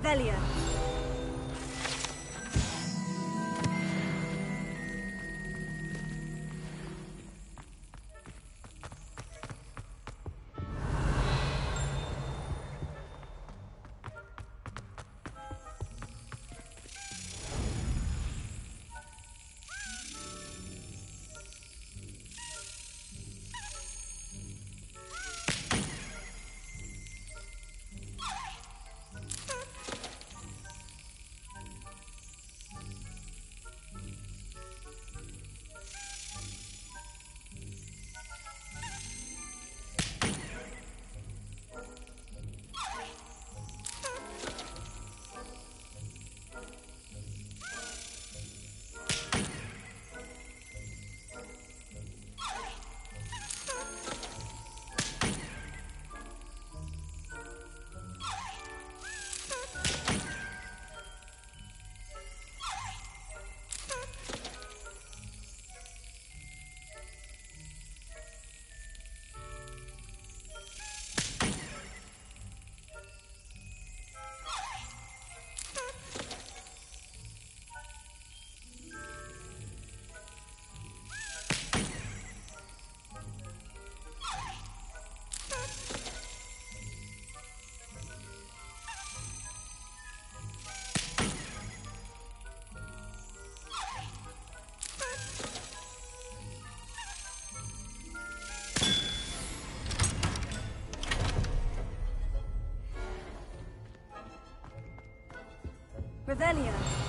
Revelio. Revelio.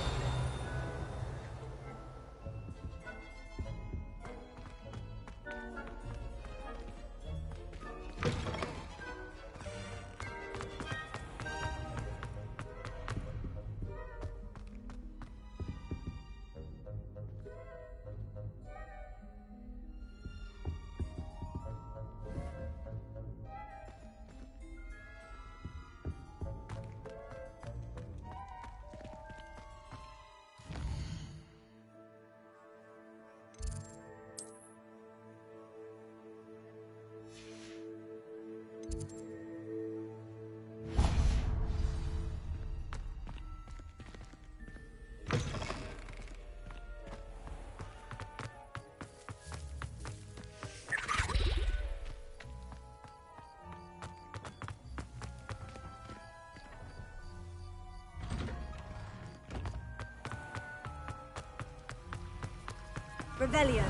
Revelio.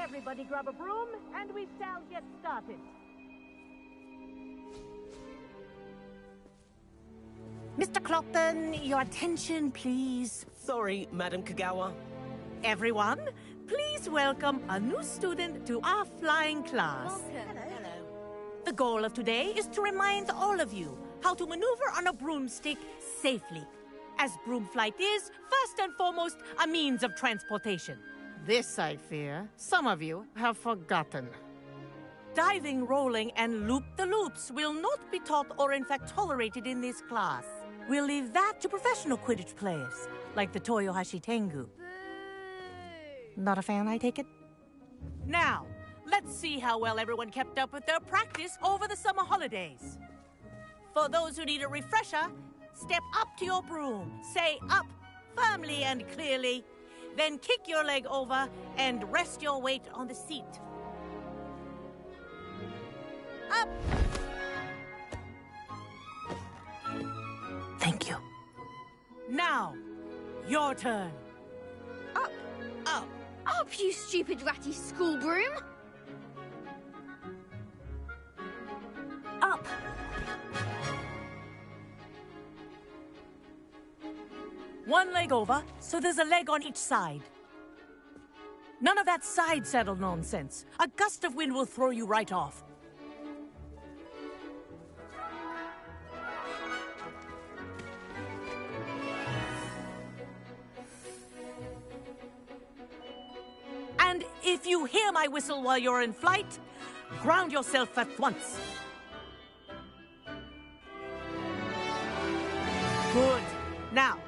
Everybody grab a broom, and we shall get started. Mr. Clockton, your attention, please. Sorry, Madam Kagawa. Everyone, please welcome a new student to our flying class. Welcome. Hello. The goal of today is to remind all of you how to maneuver on a broomstick safely, as broom flight is, first and foremost, a means of transportation. This, I fear, some of you have forgotten. Diving, rolling, and loop-the-loops will not be taught or in fact tolerated in this class. We'll leave that to professional Quidditch players, like the Toyohashi Tengu. Not a fan, I take it? Now, let's see how well everyone kept up with their practice over the summer holidays. For those who need a refresher, step up to your broom, say up, firmly and clearly, then kick your leg over and rest your weight on the seat. Up! Thank you. Now, your turn. Up. Up. Up, you stupid ratty school broom! One leg over, so there's a leg on each side. None of that side saddle nonsense. A gust of wind will throw you right off. And if you hear my whistle while you're in flight, ground yourself at once. Good. Now,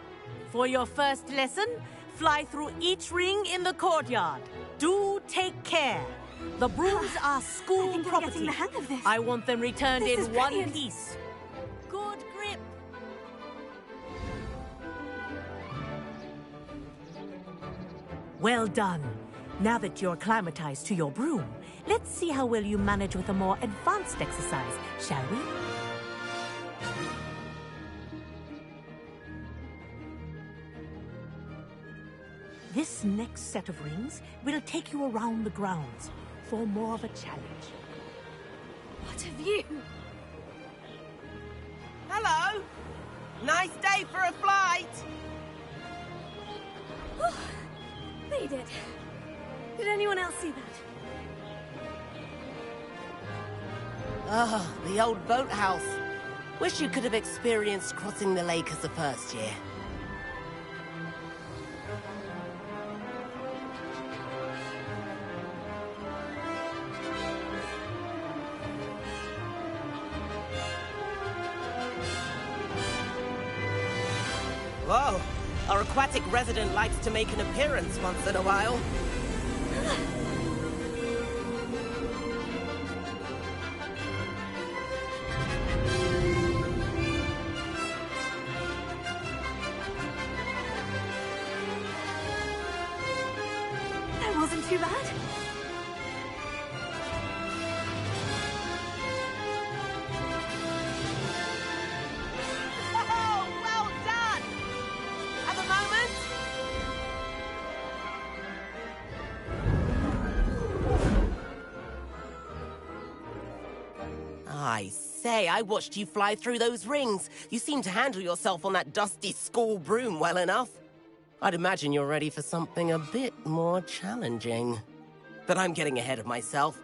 for your first lesson, fly through each ring in the courtyard. Do take care. The brooms are school property. I'm getting the hang of this. I want them returned This is in one brilliant. piece. Good grip. Well done. Now that you're acclimatized to your broom, let's see how well you manage with a more advanced exercise, shall we? This next set of rings will take you around the grounds for more of a challenge. What a view! Hello! Nice day for a flight! Oh, they did. Did anyone else see that? Ah, the old boathouse. Wish you could have experienced crossing the lake as a first year. Whoa! Our aquatic resident likes to make an appearance once in a while. That wasn't too bad. Oh, well done! At the moment... I say, I watched you fly through those rings. You seem to handle yourself on that dusty school broom well enough. I'd imagine you're ready for something a bit more challenging. But I'm getting ahead of myself.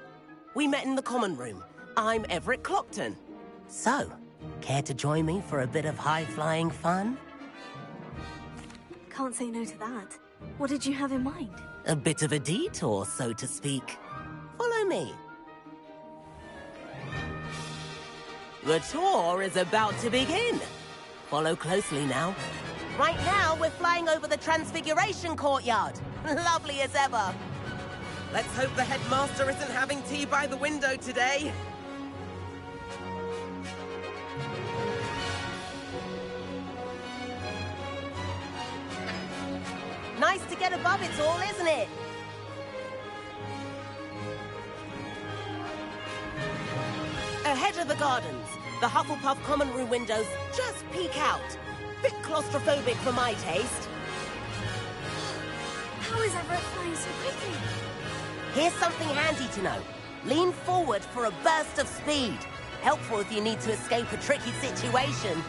We met in the common room. I'm Everett Clopton. So, care to join me for a bit of high-flying fun? Can't say no to that. What did you have in mind? A bit of a detour, so to speak. Follow me. The tour is about to begin. Follow closely now. Right now, we're flying over the Transfiguration Courtyard. Lovely as ever. Let's hope the headmaster isn't having tea by the window today. Nice to get above it all, isn't it? Ahead of the gardens, the Hufflepuff common room windows just peek out. Bit claustrophobic for my taste. How is Everett flying so quickly? Here's something handy to know. Lean forward for a burst of speed. Helpful if you need to escape a tricky situation.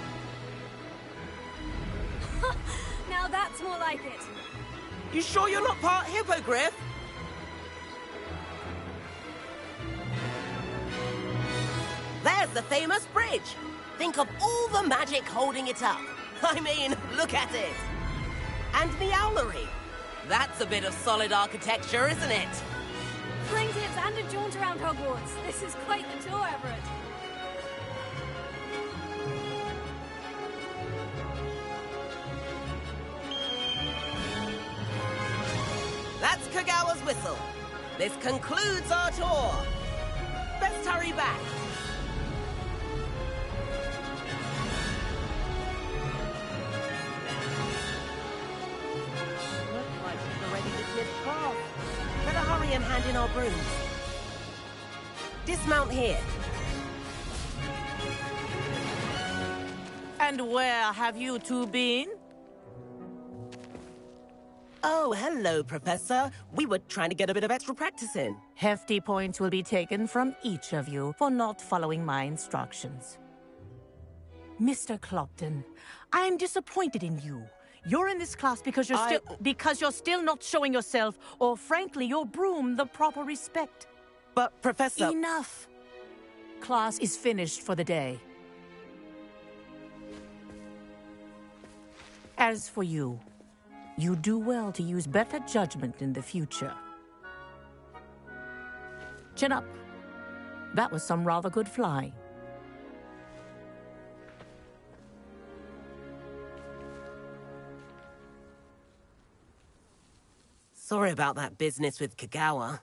Now that's more like it. You sure you're not part hippogriff? There's the famous bridge. Think of all the magic holding it up. I mean, look at it. And the owlery. That's a bit of solid architecture, isn't it? Fling tips and a jaunt around Hogwarts. This is quite the tour, Everett. That's Kagawa's whistle. This concludes our tour. Best hurry back. Looks like we've already dismissed class. Better hurry and hand in our brooms. Dismount here. And where have you two been? Oh, hello, Professor. We were trying to get a bit of extra practice in. Hefty points will be taken from each of you for not following my instructions. Mr. Clopton, I'm disappointed in you. You're in this class because you're still not showing yourself, or frankly, your broom the proper respect. But, Professor... Enough! Class is finished for the day. As for you, you do well to use better judgment in the future. Chin up. That was some rather good flying. Sorry about that business with Kagawa,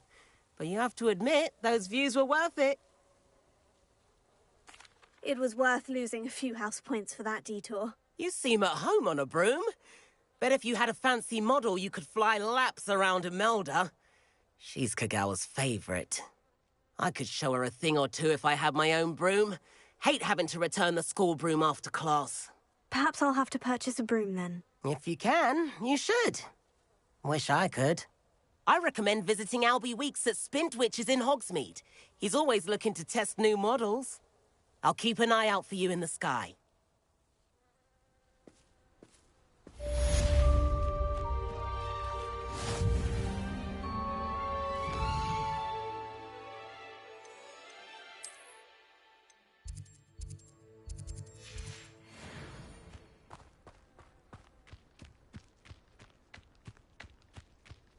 but you have to admit, those views were worth it. It was worth losing a few house points for that detour. You seem at home on a broom. Bet if you had a fancy model, you could fly laps around Imelda. She's Kagawa's favorite. I could show her a thing or two if I had my own broom. Hate having to return the school broom after class. Perhaps I'll have to purchase a broom then. If you can, you should. Wish I could. I recommend visiting Albie Weeks at Spint Witches in Hogsmeade. He's always looking to test new models. I'll keep an eye out for you in the sky.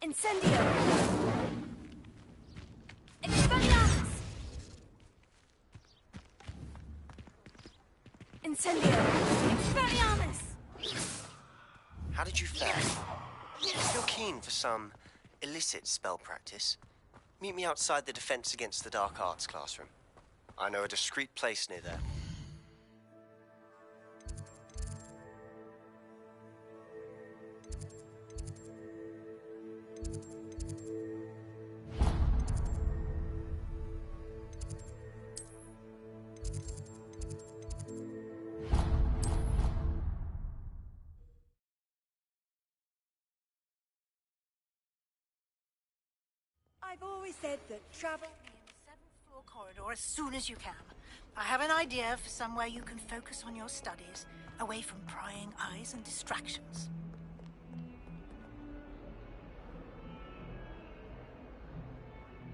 Incendio! Expelliarmus! Incendio! Expelliarmus! How did you fare? Still keen for some illicit spell practice? Meet me outside the Defense Against the Dark Arts classroom. I know a discreet place near there. I've always said that travel in the 7th floor corridor as soon as you can. I have an idea for somewhere you can focus on your studies, away from prying eyes and distractions.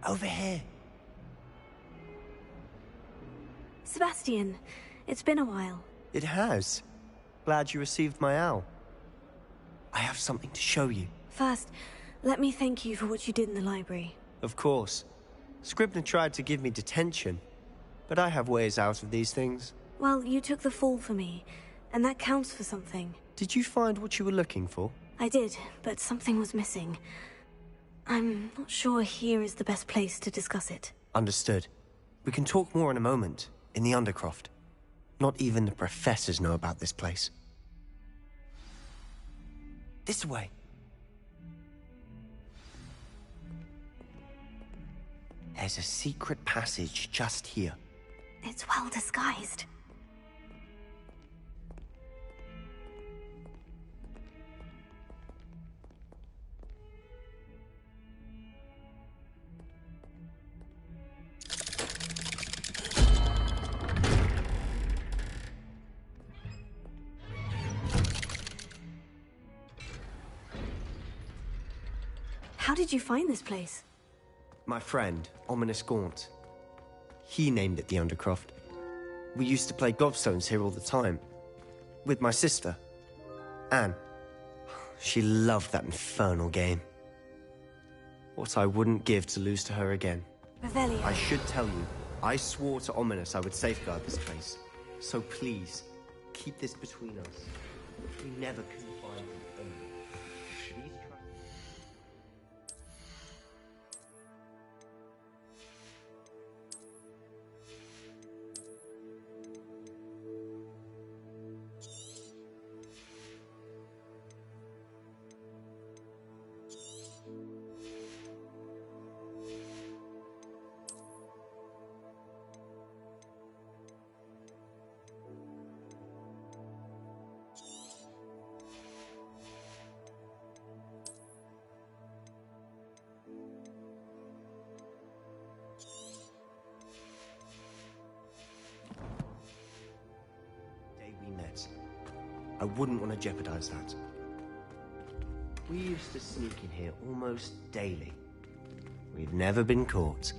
Over here. Sebastian, it's been a while. It has. Glad you received my owl. I have something to show you. First, let me thank you for what you did in the library. Of course. Scribner tried to give me detention, but I have ways out of these things. Well, you took the fall for me, and that counts for something. Did you find what you were looking for? I did, but something was missing. I'm not sure here is the best place to discuss it. Understood. We can talk more in a moment, in the Undercroft. Not even the professors know about this place. This way. There's a secret passage just here. It's well disguised. How did you find this place? My friend, Ominous Gaunt. He named it the Undercroft. We used to play gobstones here all the time. With my sister, Anne. She loved that infernal game. What I wouldn't give to lose to her again. Revelio. I should tell you, I swore to Ominous I would safeguard this place. So please, keep this between us. We never confide in anyone. Please try. Day we met. I wouldn't want to jeopardize that. We used to sneak in here almost daily. We've never been caught.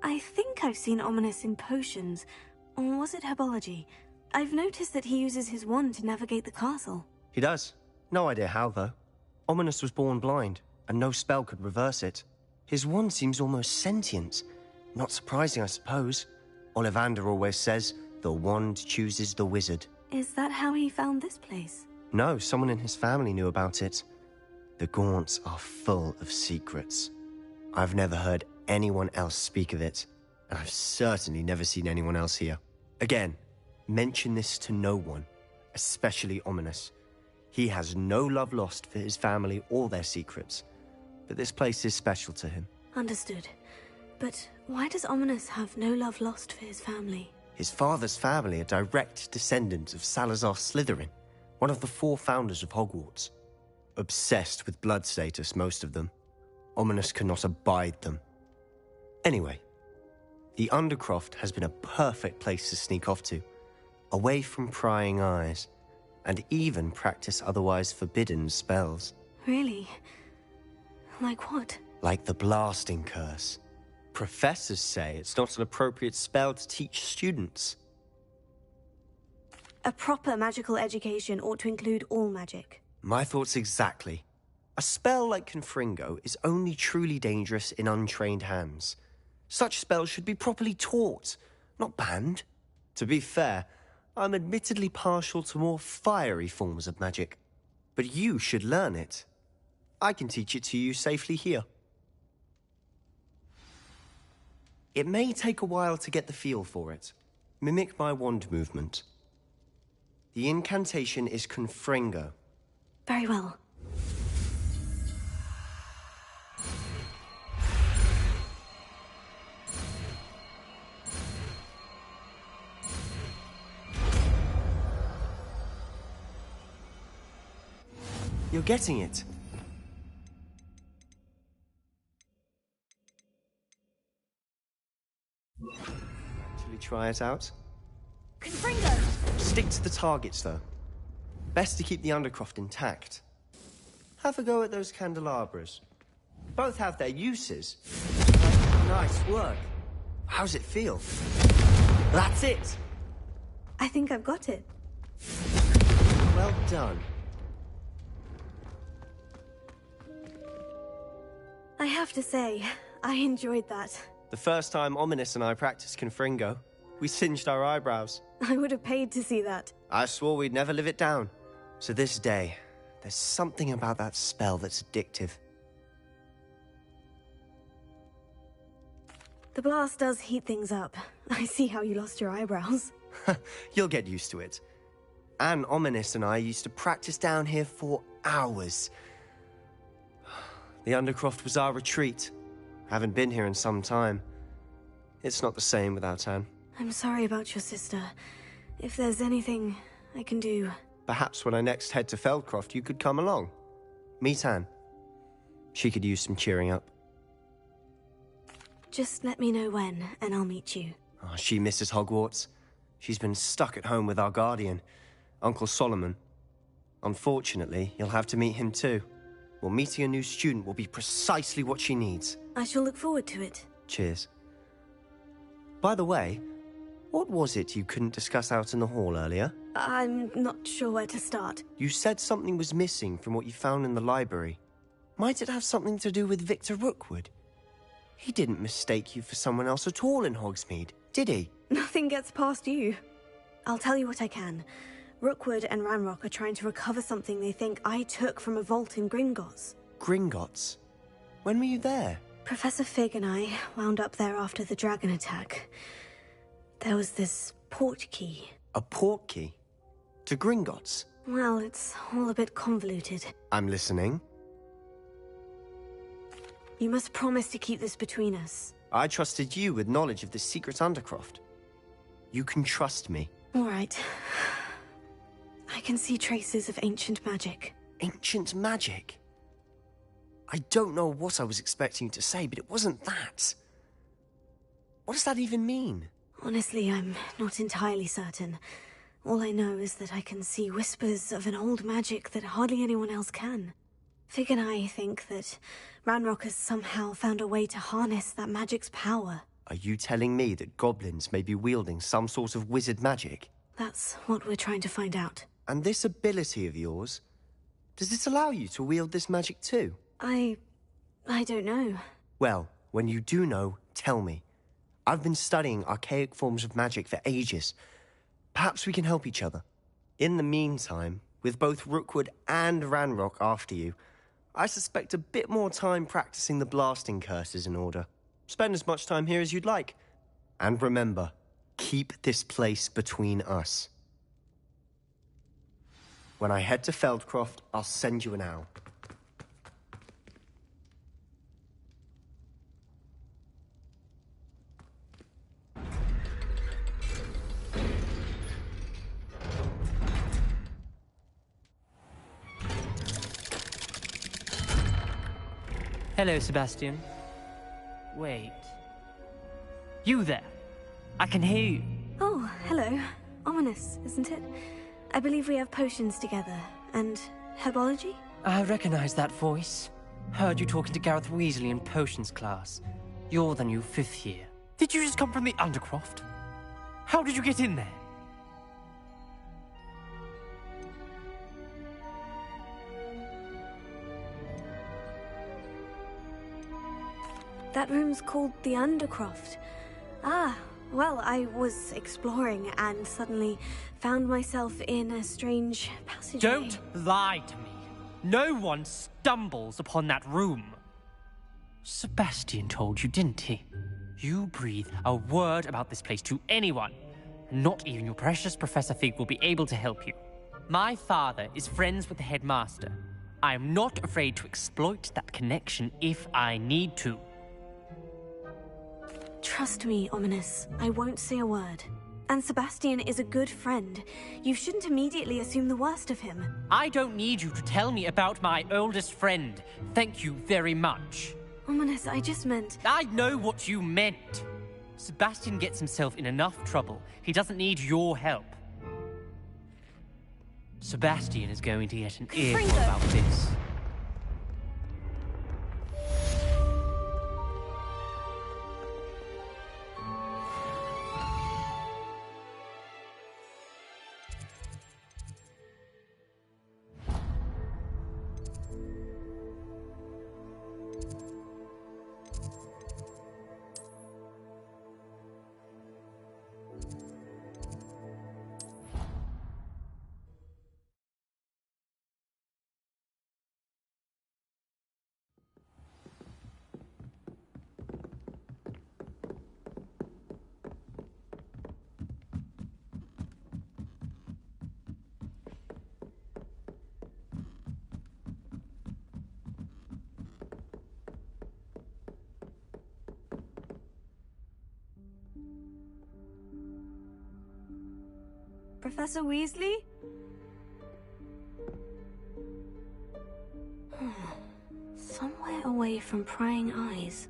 I think I've seen Ominous in potions. Or was it herbology? I've noticed that he uses his wand to navigate the castle. He does. No idea how, though. Ominous was born blind, and no spell could reverse it. His wand seems almost sentient. Not surprising, I suppose. Ollivander always says, the wand chooses the wizard. Is that how he found this place? No, someone in his family knew about it. The Gaunts are full of secrets. I've never heard anyone else speak of it, and I've certainly never seen anyone else here. Again, mention this to no one, especially Ominous. He has no love lost for his family or their secrets, but this place is special to him. Understood. But why does Ominous have no love lost for his family? His father's family are direct descendants of Salazar Slytherin, one of the 4 founders of Hogwarts. Obsessed with blood status, most of them. Ominous cannot abide them. Anyway, the Undercroft has been a perfect place to sneak off to, away from prying eyes, and even practice otherwise forbidden spells. Really? Like what? Like the blasting curse. Professors say it's not an appropriate spell to teach students. A proper magical education ought to include all magic. My thoughts exactly. A spell like Confringo is only truly dangerous in untrained hands. Such spells should be properly taught, not banned. To be fair, I'm admittedly partial to more fiery forms of magic. But you should learn it. I can teach it to you safely here. It may take a while to get the feel for it. Mimic my wand movement. The incantation is Confringo. Very well. You're getting it. Actually try it out. Confringo! Stick to the targets, though. Best to keep the Undercroft intact. Have a go at those candelabras. Both have their uses. Nice work. How's it feel? That's it! I think I've got it. Well done. I have to say, I enjoyed that. The first time Ominous and I practiced Confringo, we singed our eyebrows. I would have paid to see that. I swore we'd never live it down. To this day, there's something about that spell that's addictive. The blast does heat things up. I see how you lost your eyebrows. You'll get used to it. Anne, Ominous and I used to practice down here for hours. The Undercroft was our retreat. Haven't been here in some time. It's not the same without Anne. I'm sorry about your sister. If there's anything I can do... Perhaps when I next head to Feldcroft, you could come along. Meet Anne. She could use some cheering up. Just let me know when, and I'll meet you. Oh, she misses Hogwarts. She's been stuck at home with our guardian, Uncle Solomon. Unfortunately, you'll have to meet him too. Well, meeting a new student will be precisely what she needs. I shall look forward to it. Cheers. By the way, what was it you couldn't discuss out in the hall earlier? I'm not sure where to start. You said something was missing from what you found in the library. Might it have something to do with Victor Rookwood? He didn't mistake you for someone else at all in Hogsmeade, did he? Nothing gets past you. I'll tell you what I can. Rookwood and Ranrock are trying to recover something they think I took from a vault in Gringotts. Gringotts? When were you there? Professor Fig and I wound up there after the dragon attack. There was this port key. A port key? To Gringotts? Well, it's all a bit convoluted. I'm listening. You must promise to keep this between us. I trusted you with knowledge of the secret Undercroft. You can trust me. All right. I can see traces of ancient magic. Ancient magic? I don't know what I was expecting you to say, but it wasn't that. What does that even mean? Honestly, I'm not entirely certain. All I know is that I can see whispers of an old magic that hardly anyone else can. Fig and I think that Ranrock has somehow found a way to harness that magic's power. Are you telling me that goblins may be wielding some sort of wizard magic? That's what we're trying to find out. And this ability of yours, does it allow you to wield this magic too? I don't know. Well, when you do know, tell me. I've been studying archaic forms of magic for ages. Perhaps we can help each other. In the meantime, with both Rookwood and Ranrock after you, I suspect a bit more time practicing the blasting curse is in order. Spend as much time here as you'd like. And remember, keep this place between us. When I head to Feldcroft, I'll send you an owl. Hello, Sebastian. Wait. You there? I can hear you. Oh, hello. Ominous, isn't it? I believe we have potions together. And herbology? I recognize that voice. Heard you talking to Gareth Weasley in potions class. You're the new 5th year. Did you just come from the Undercroft? How did you get in there? That room's called the Undercroft. Ah, well, I was exploring and suddenly found myself in a strange passageway. Don't lie to me. No one stumbles upon that room. Sebastian told you, didn't he? You breathe a word about this place to anyone. Not even your precious Professor Fig will be able to help you. My father is friends with the headmaster. I am not afraid to exploit that connection if I need to. Trust me, Ominous. I won't say a word. And Sebastian is a good friend. You shouldn't immediately assume the worst of him. I don't need you to tell me about my oldest friend. Thank you very much. Ominous, I just meant... I know what you meant. Sebastian gets himself in enough trouble. He doesn't need your help. Sebastian is going to get an earful about this. Professor Weasley? Somewhere away from prying eyes.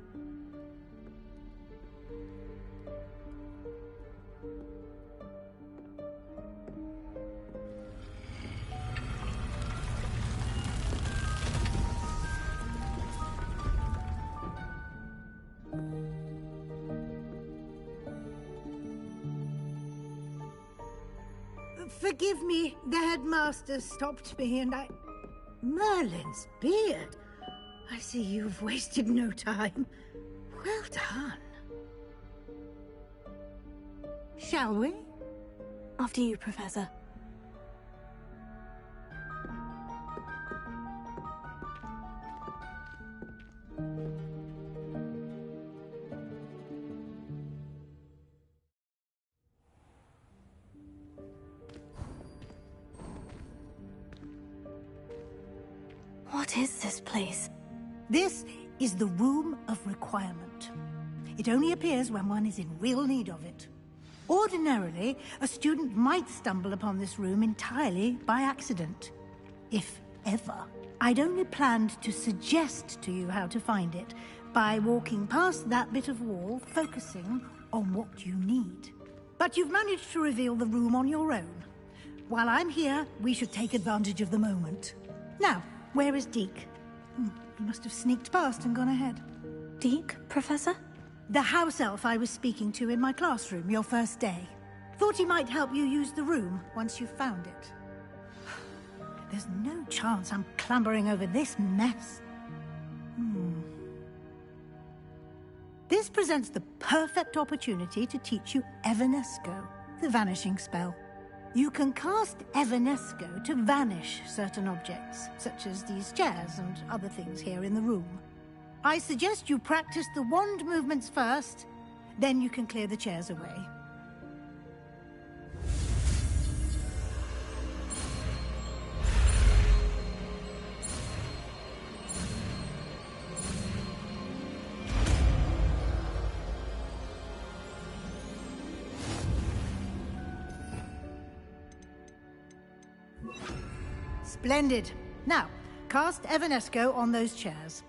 Forgive me, the headmaster stopped me and Merlin's beard. I see you've wasted no time. Well done. Shall we? After you, Professor. What is this place? This is the Room of Requirement. It only appears when one is in real need of it. Ordinarily, a student might stumble upon this room entirely by accident. If ever. I'd only planned to suggest to you how to find it by walking past that bit of wall, focusing on what you need. But you've managed to reveal the room on your own. While I'm here, we should take advantage of the moment. Now, where is Deke? He must have sneaked past and gone ahead. Deke, Professor? The house elf I was speaking to in my classroom your first day. Thought he might help you use the room once you found it. There's no chance I'm clambering over this mess. This presents the perfect opportunity to teach you Evanesco, the vanishing spell. You can cast Evanesco to vanish certain objects, such as these chairs and other things here in the room. I suggest you practice the wand movements first, then you can clear the chairs away. Splendid. Now, cast Evanesco on those chairs.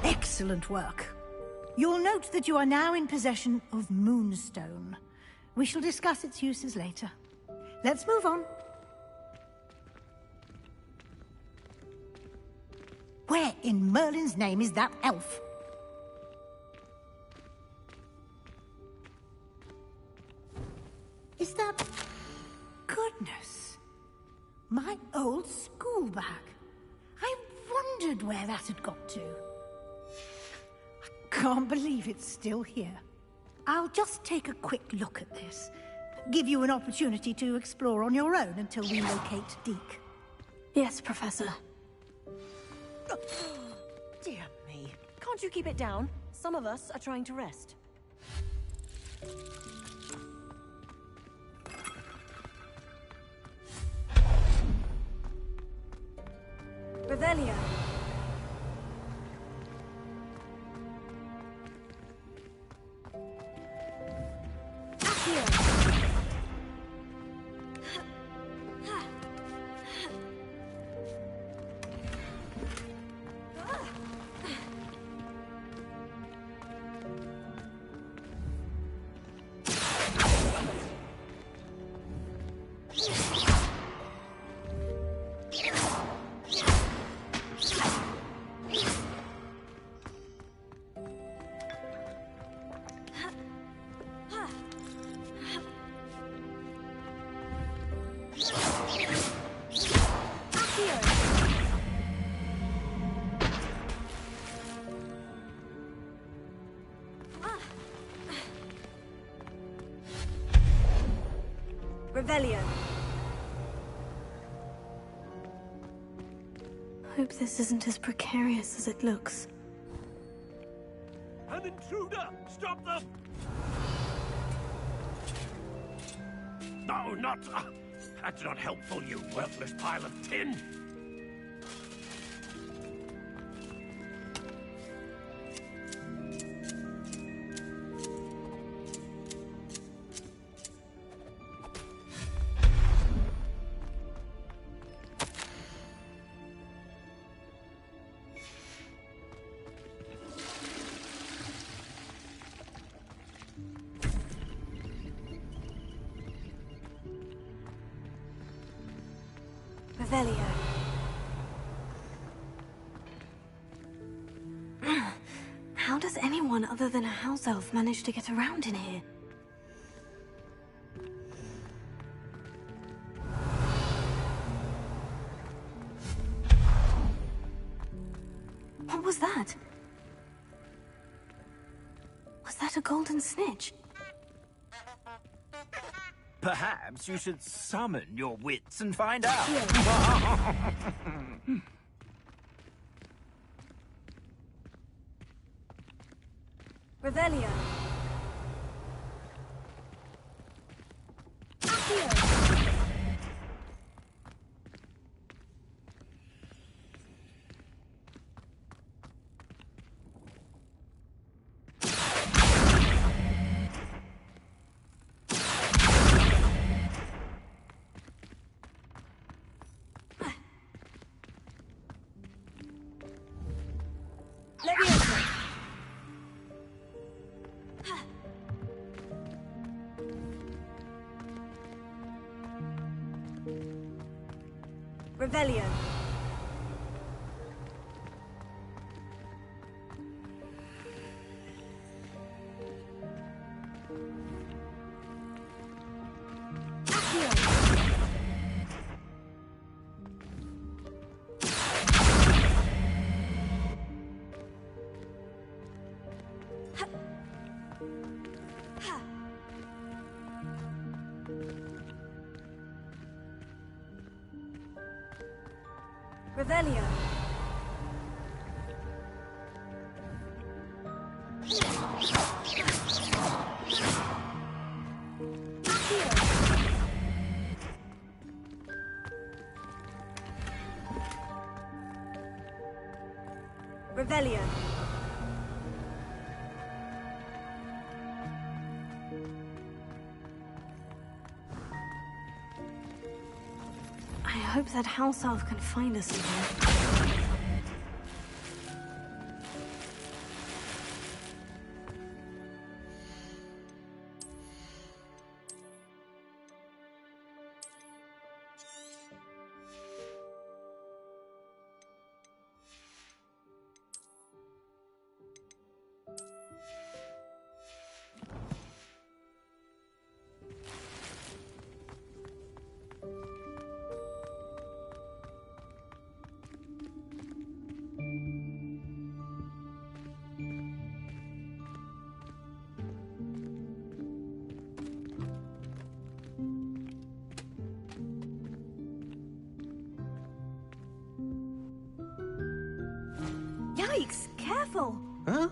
Excellent work. You'll note that you are now in possession of Moonstone. We shall discuss its uses later. Let's move on. Where in Merlin's name is that elf? Is that... Goodness. My old school bag. I wondered where that had got to. I can't believe it's still here. I'll just take a quick look at this. Give you an opportunity to explore on your own until we locate Deke. Yes, Professor. Dear me. Can't you keep it down? Some of us are trying to rest. Revelio. Revelio. Hope this isn't as precarious as it looks. An intruder! Stop them! No, not... that's not helpful, you worthless pile of tin! Revelio. How does anyone other than a house elf manage to get around in here? What was that? Was that a golden snitch? Perhaps you should summon your wits and find out. Revelio. Revelio. Revelio. Revelio. I hope that house elf can find us in here. Yikes! Careful! Huh?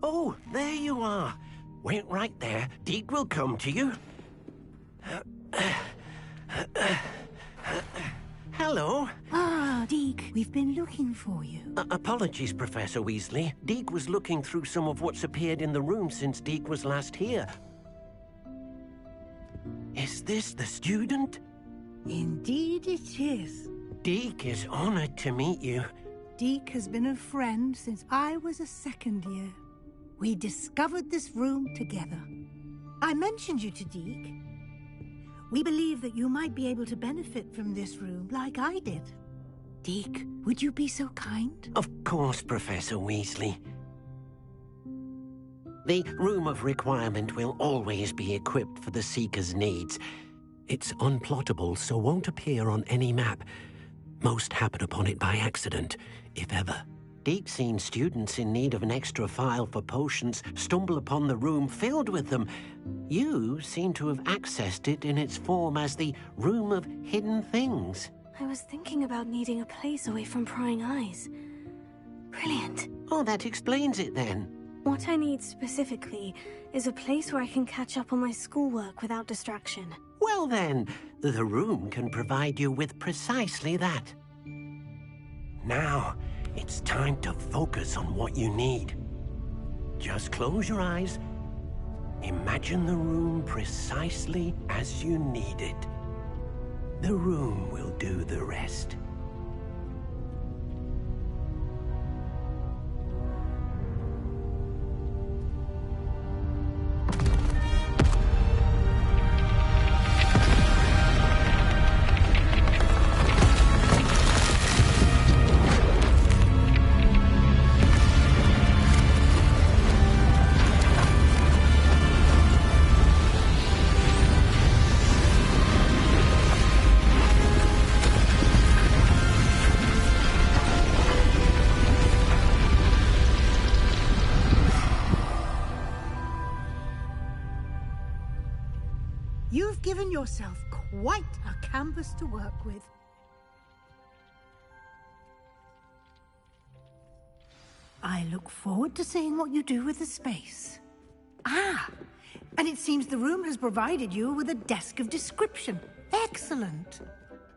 Oh, there you are. Wait right there. Deke will come to you. Hello. Ah, Deke, we've been looking for you. Apologies, Professor Weasley. Deke was looking through some of what's appeared in the room since Deke was last here. Is this the student? Indeed it is. Deke is honored to meet you. Deke has been a friend since I was a second year. We discovered this room together. I mentioned you to Deke. We believe that you might be able to benefit from this room like I did. Deke, would you be so kind? Of course, Professor Weasley. The Room of Requirement will always be equipped for the Seeker's needs. It's unplottable, so won't appear on any map. Most happen upon it by accident, if ever. Deke's seen students in need of an extra file for potions stumble upon the room filled with them. You seem to have accessed it in its form as the Room of Hidden Things. I was thinking about needing a place away from prying eyes. Brilliant. Oh, that explains it then. What I need specifically is a place where I can catch up on my schoolwork without distraction. Well then, the room can provide you with precisely that. Now, it's time to focus on what you need. Just close your eyes. Imagine the room precisely as you need it. The room will do the rest. You've given yourself quite a canvas to work with. I look forward to seeing what you do with the space. Ah, and it seems the room has provided you with a desk of description. Excellent.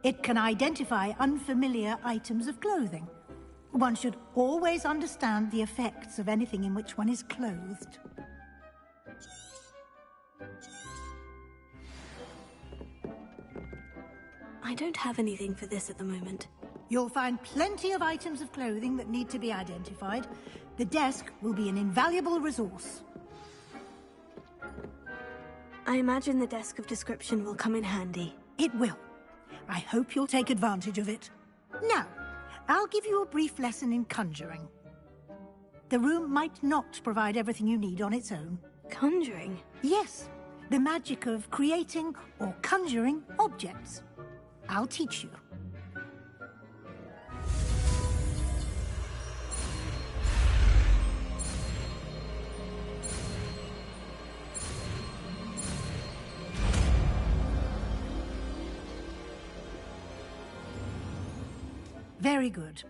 It can identify unfamiliar items of clothing. One should always understand the effects of anything in which one is clothed. I don't have anything for this at the moment. You'll find plenty of items of clothing that need to be identified. The desk will be an invaluable resource. I imagine the desk of description will come in handy. It will. I hope you'll take advantage of it. Now, I'll give you a brief lesson in conjuring. The room might not provide everything you need on its own. Conjuring? Yes, the magic of creating or conjuring objects. I'll teach you. Very good.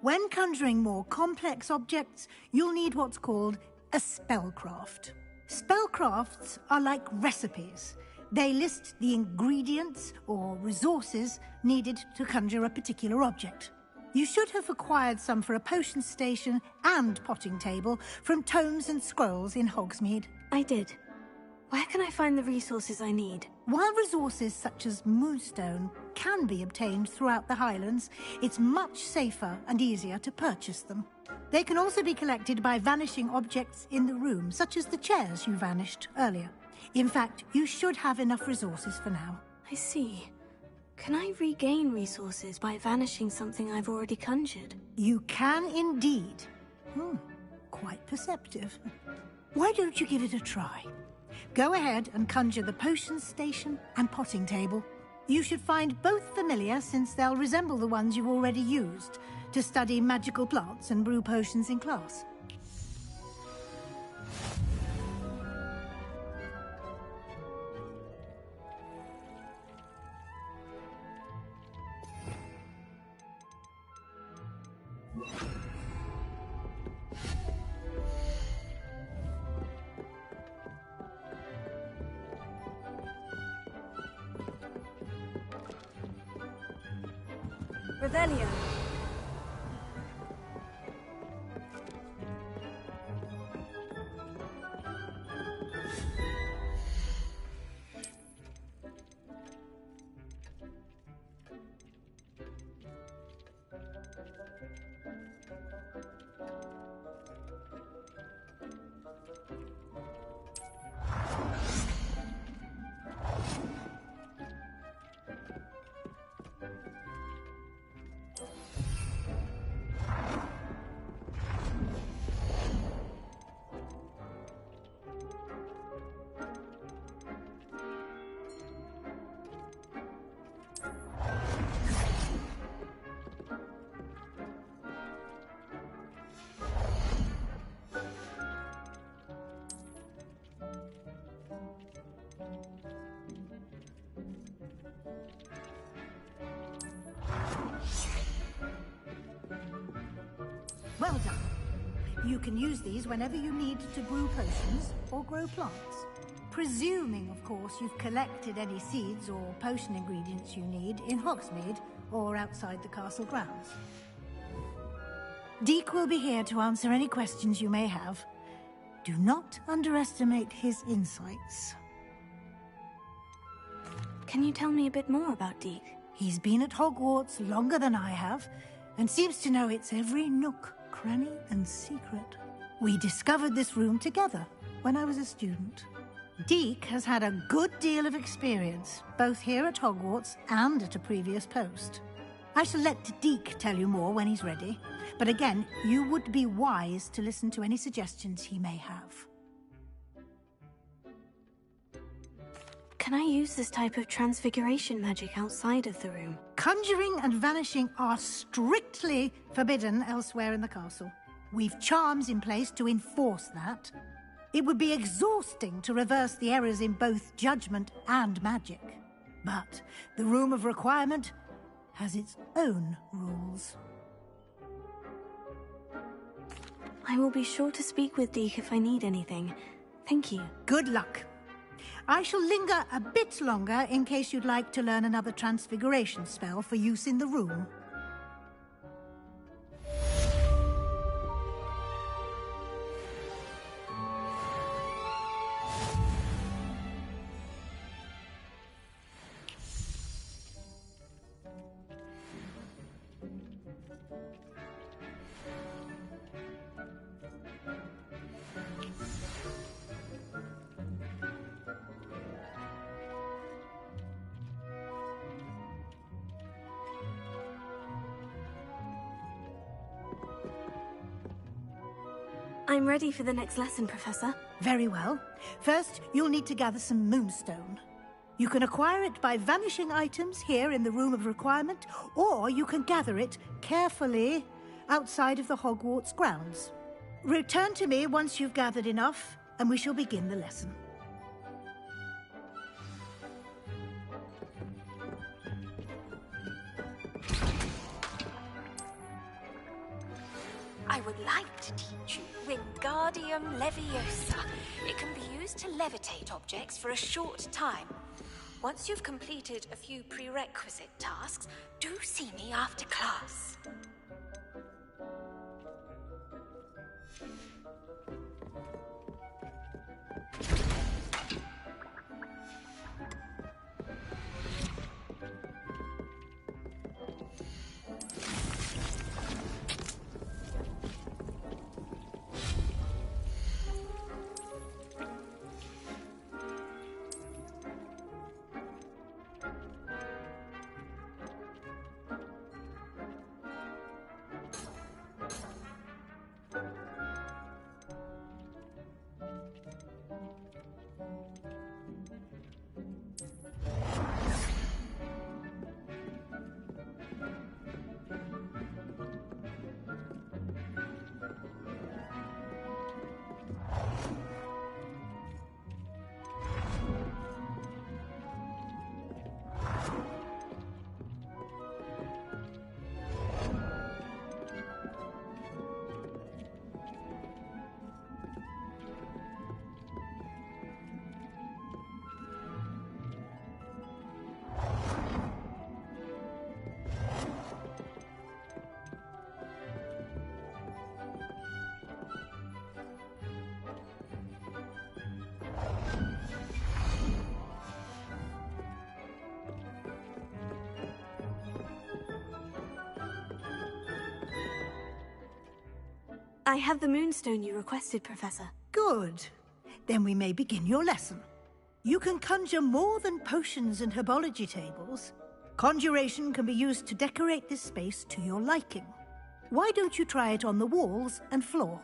When conjuring more complex objects, you'll need what's called a spellcraft. Spellcrafts are like recipes. They list the ingredients or resources needed to conjure a particular object. You should have acquired some for a potion station and potting table from tomes and scrolls in Hogsmeade. I did. Where can I find the resources I need? While resources such as moonstone can be obtained throughout the Highlands, it's much safer and easier to purchase them. They can also be collected by vanishing objects in the room, such as the chairs you vanished earlier. In fact, you should have enough resources for now. I see. Can I regain resources by vanishing something I've already conjured? You can indeed. Quite perceptive. Why don't you give it a try? Go ahead and conjure the potion station and potting table. You should find both familiar, since they'll resemble the ones you've already used to study magical plants and brew potions in class. Revelio. Well done. You can use these whenever you need to brew potions or grow plants. Presuming, of course, you've collected any seeds or potion ingredients you need in Hogsmeade or outside the castle grounds. Deek will be here to answer any questions you may have. Do not underestimate his insights. Can you tell me a bit more about Deek? He's been at Hogwarts longer than I have, and seems to know its every nook, cranny, and secret. We discovered this room together when I was a student. Deek has had a good deal of experience, both here at Hogwarts and at a previous post. I shall let Deek tell you more when he's ready, but again, you would be wise to listen to any suggestions he may have. Can I use this type of transfiguration magic outside of the room? Conjuring and vanishing are strictly forbidden elsewhere in the castle. We've charms in place to enforce that. It would be exhausting to reverse the errors in both judgment and magic. But the Room of Requirement has its own rules. I will be sure to speak with Deek if I need anything. Thank you. Good luck. I shall linger a bit longer in case you'd like to learn another transfiguration spell for use in the room. I'm ready for the next lesson, Professor. Very well. First, you'll need to gather some moonstone. You can acquire it by vanishing items here in the Room of Requirement, or you can gather it carefully outside of the Hogwarts grounds. Return to me once you've gathered enough, and we shall begin the lesson. I would like to teach you Wingardium Leviosa. It can be used to levitate objects for a short time. Once you've completed a few prerequisite tasks, do see me after class. I have the moonstone you requested, Professor. Good. Then we may begin your lesson. You can conjure more than potions and herbology tables. Conjuration can be used to decorate this space to your liking. Why don't you try it on the walls and floor?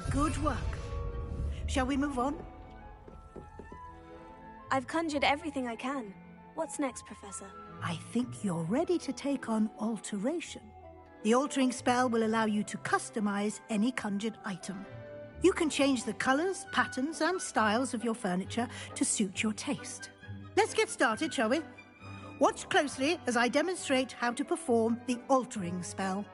Good work. Shall we move on? I've conjured everything I can. What's next, Professor? I think you're ready to take on alteration. The altering spell will allow you to customize any conjured item. You can change the colors, patterns, and styles of your furniture to suit your taste. Let's get started, shall we? Watch closely as I demonstrate how to perform the altering spell.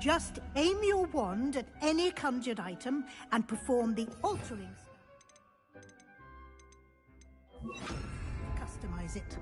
Just aim your wand at any conjured item and perform the altering spell. Customize it.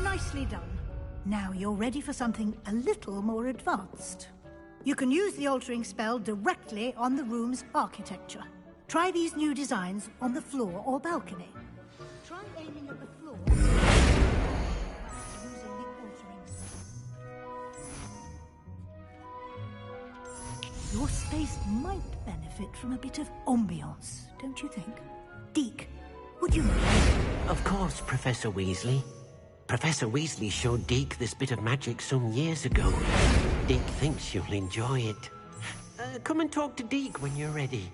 Nicely done. Now you're ready for something a little more advanced. You can use the altering spell directly on the room's architecture. Try these new designs on the floor or balcony. Try aiming at the floor using the altering spell. Your space might benefit from a bit of ambiance, don't you think? Deke, Would you mind? Of course, Professor Weasley. Professor Weasley showed Deke this bit of magic some years ago. Deke thinks you'll enjoy it. Come and talk to Deke when you're ready.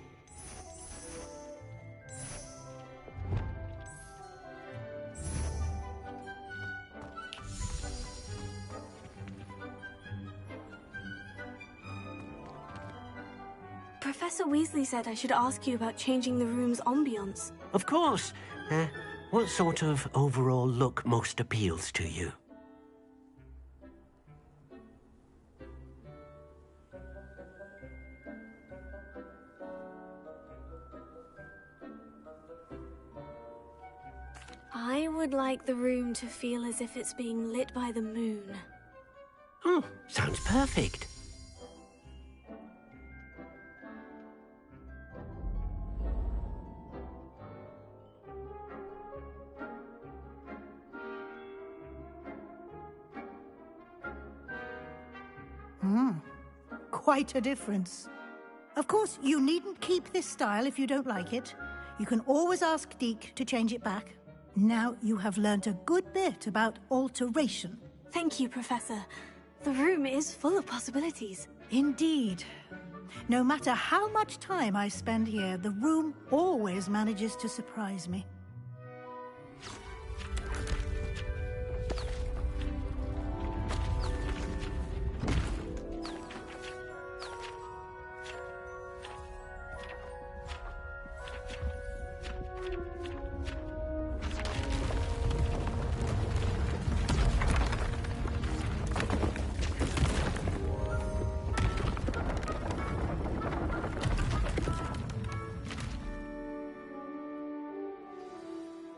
Professor Weasley said I should ask you about changing the room's ambiance. Of course. What sort of overall look most appeals to you? I would like the room to feel as if it's being lit by the moon. Oh, sounds perfect. Quite a difference. Of course, you needn't keep this style if you don't like it. You can always ask Deke to change it back. Now you have learnt a good bit about alteration. Thank you, Professor. The room is full of possibilities. Indeed. No matter how much time I spend here, the room always manages to surprise me.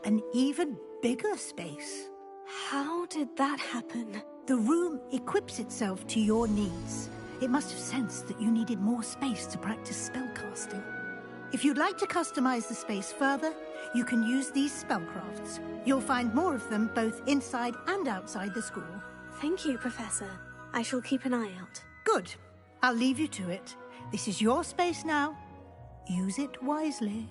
An even bigger space. How did that happen? The room equips itself to your needs. It must have sensed that you needed more space to practice spellcasting. If you'd like to customize the space further, you can use these spellcrafts. You'll find more of them both inside and outside the school. Thank you, Professor. I shall keep an eye out. Good. I'll leave you to it. This is your space now. Use it wisely.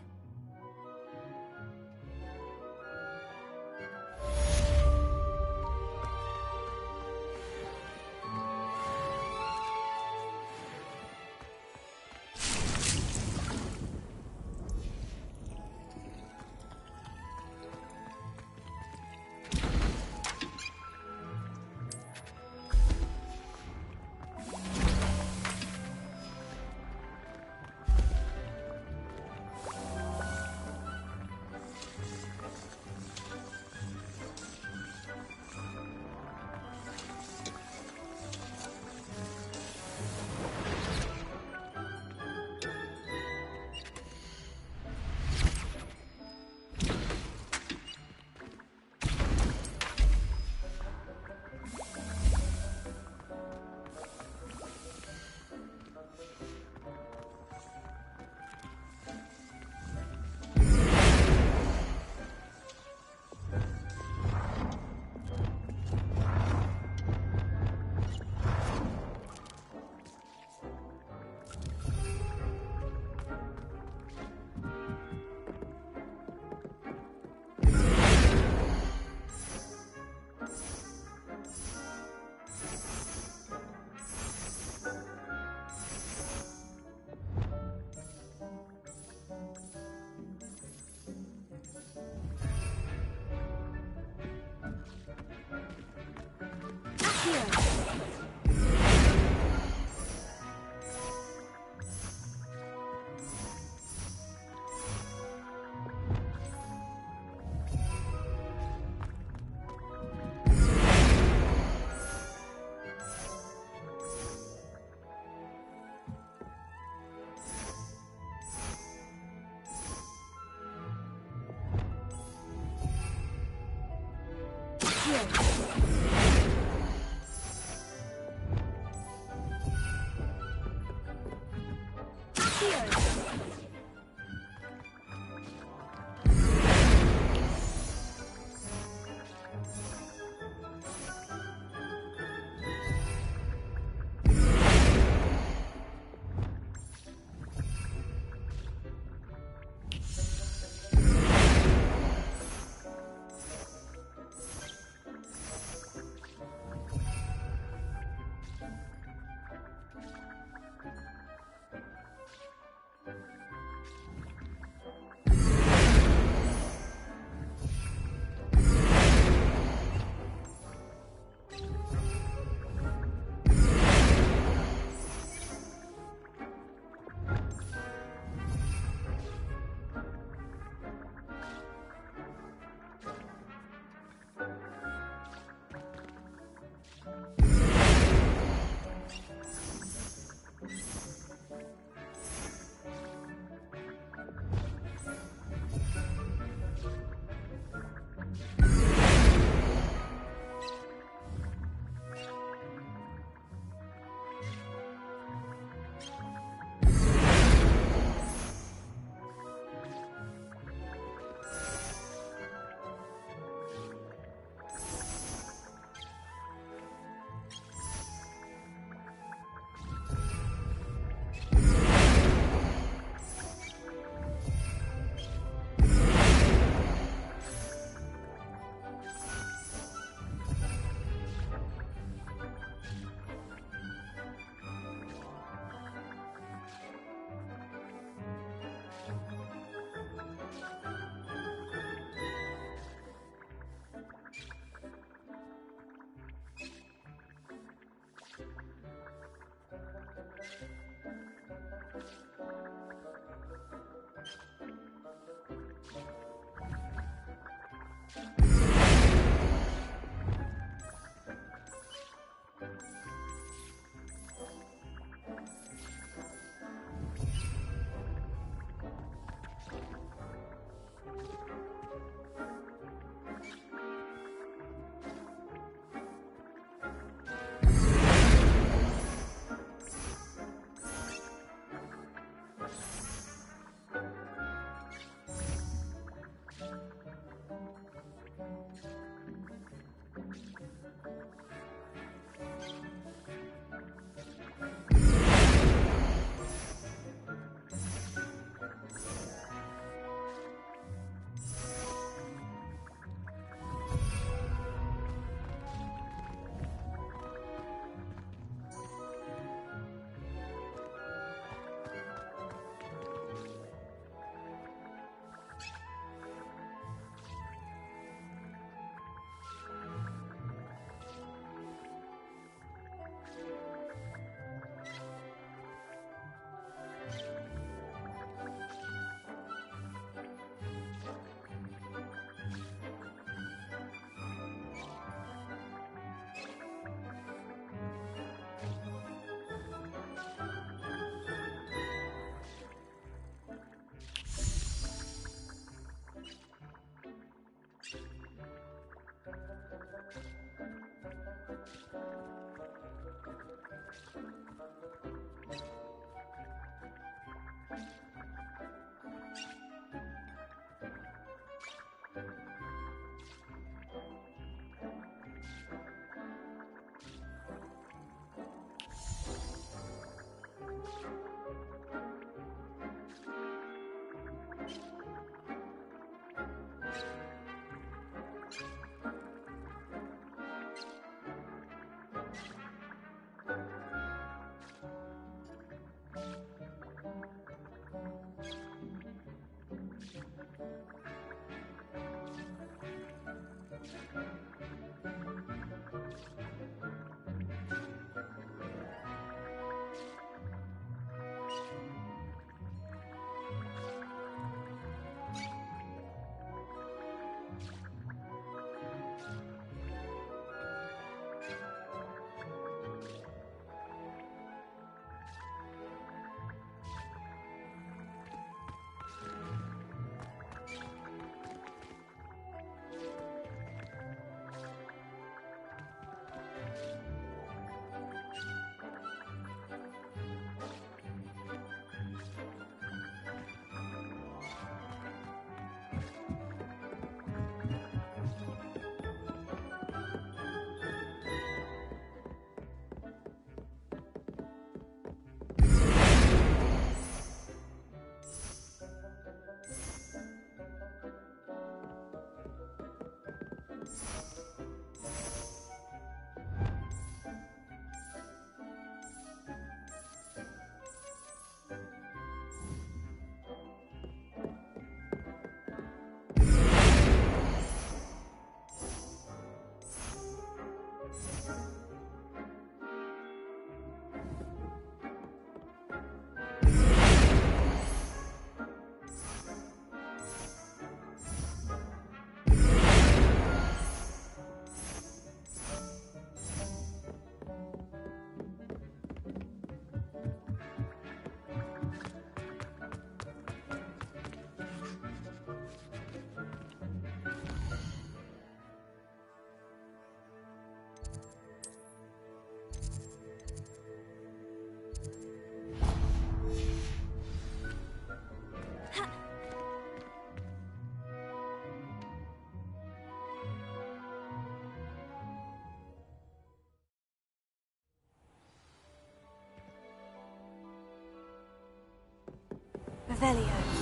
Revelio.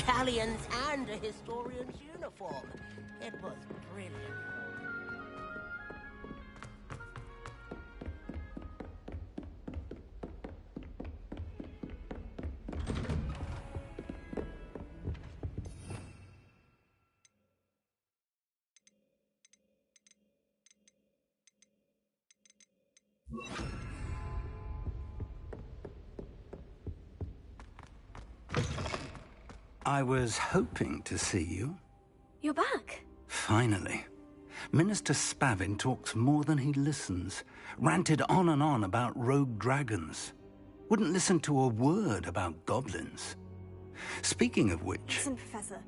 Galleons and a historian's uniform. It was brilliant. I was hoping to see you. You're back. Finally. Minister Spavin talks more than he listens. Ranted on and on about rogue dragons. Wouldn't listen to a word about goblins. Speaking of which... Listen, Professor.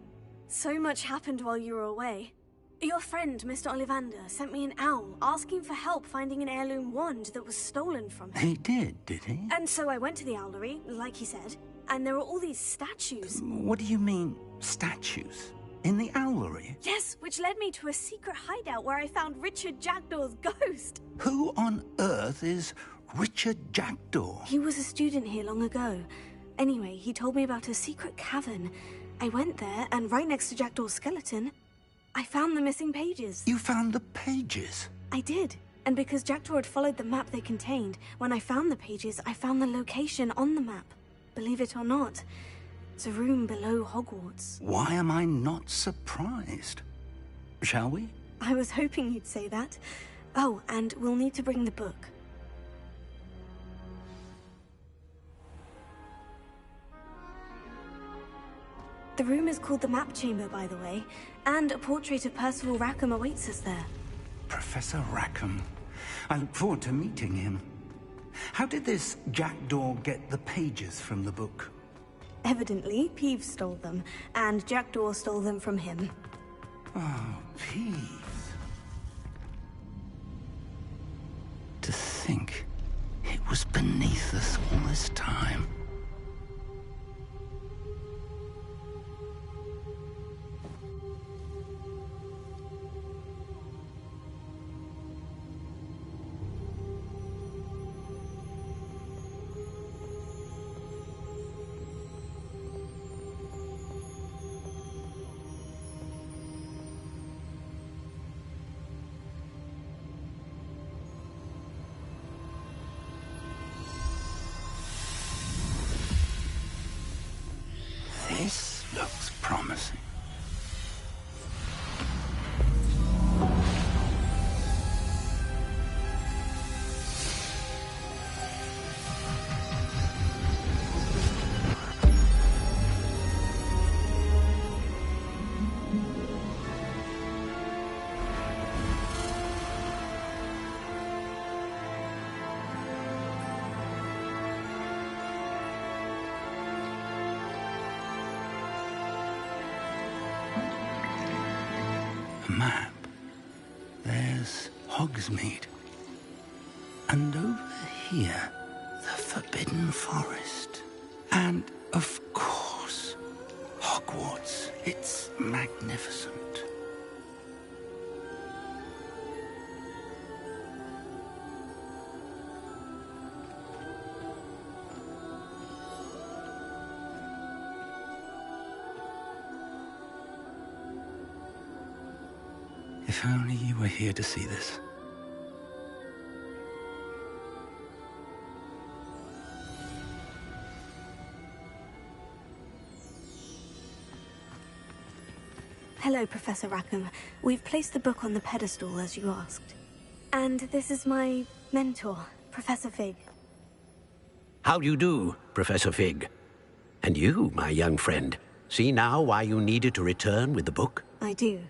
So much happened while you were away. Your friend, Mr. Ollivander, sent me an owl asking for help finding an heirloom wand that was stolen from him. He did he? And so I went to the owlery, like he said, and there were all these statues. What do you mean, statues? In the owlery? Yes, which led me to a secret hideout where I found Richard Jackdaw's ghost. Who on earth is Richard Jackdaw? He was a student here long ago. Anyway, he told me about a secret cavern. I went there, and right next to Jackdaw's skeleton, I found the missing pages. You found the pages? I did. And because Jackdaw had followed the map they contained, when I found the pages, I found the location on the map. Believe it or not, it's a room below Hogwarts. Why am I not surprised? Shall we? I was hoping you'd say that. Oh, and we'll need to bring the book. The room is called the Map Chamber, by the way, and a portrait of Percival Rackham awaits us there. Professor Rackham. I look forward to meeting him. How did this Jackdaw get the pages from the book? Evidently, Peeves stole them, and Jackdaw stole them from him. Oh, Peeves. To think it was beneath us all this time. This looks promising. Map. There's Hogsmeade. And over here, the Forbidden Forest. And, of course, Hogwarts. It's magnificent. If only you were here to see this. Hello, Professor Rackham. We've placed the book on the pedestal, as you asked. And this is my mentor, Professor Fig. How do you do, Professor Fig? And you, my young friend, see now why you needed to return with the book? I do.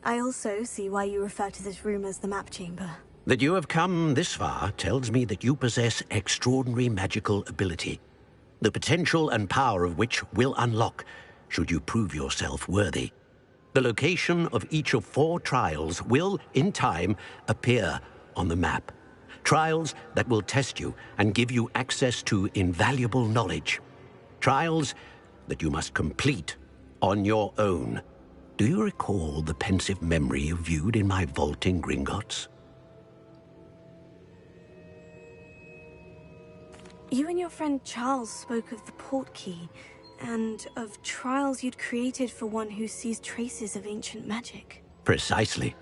I also see why you refer to this room as the Map Chamber. That you have come this far tells me that you possess extraordinary magical ability, the potential and power of which will unlock should you prove yourself worthy. The location of each of 4 trials will, in time, appear on the map. Trials that will test you and give you access to invaluable knowledge. Trials that you must complete on your own. Do you recall the pensive memory you viewed in my vault in Gringotts? You and your friend Charles spoke of the portkey, and of trials you'd created for one who sees traces of ancient magic. Precisely.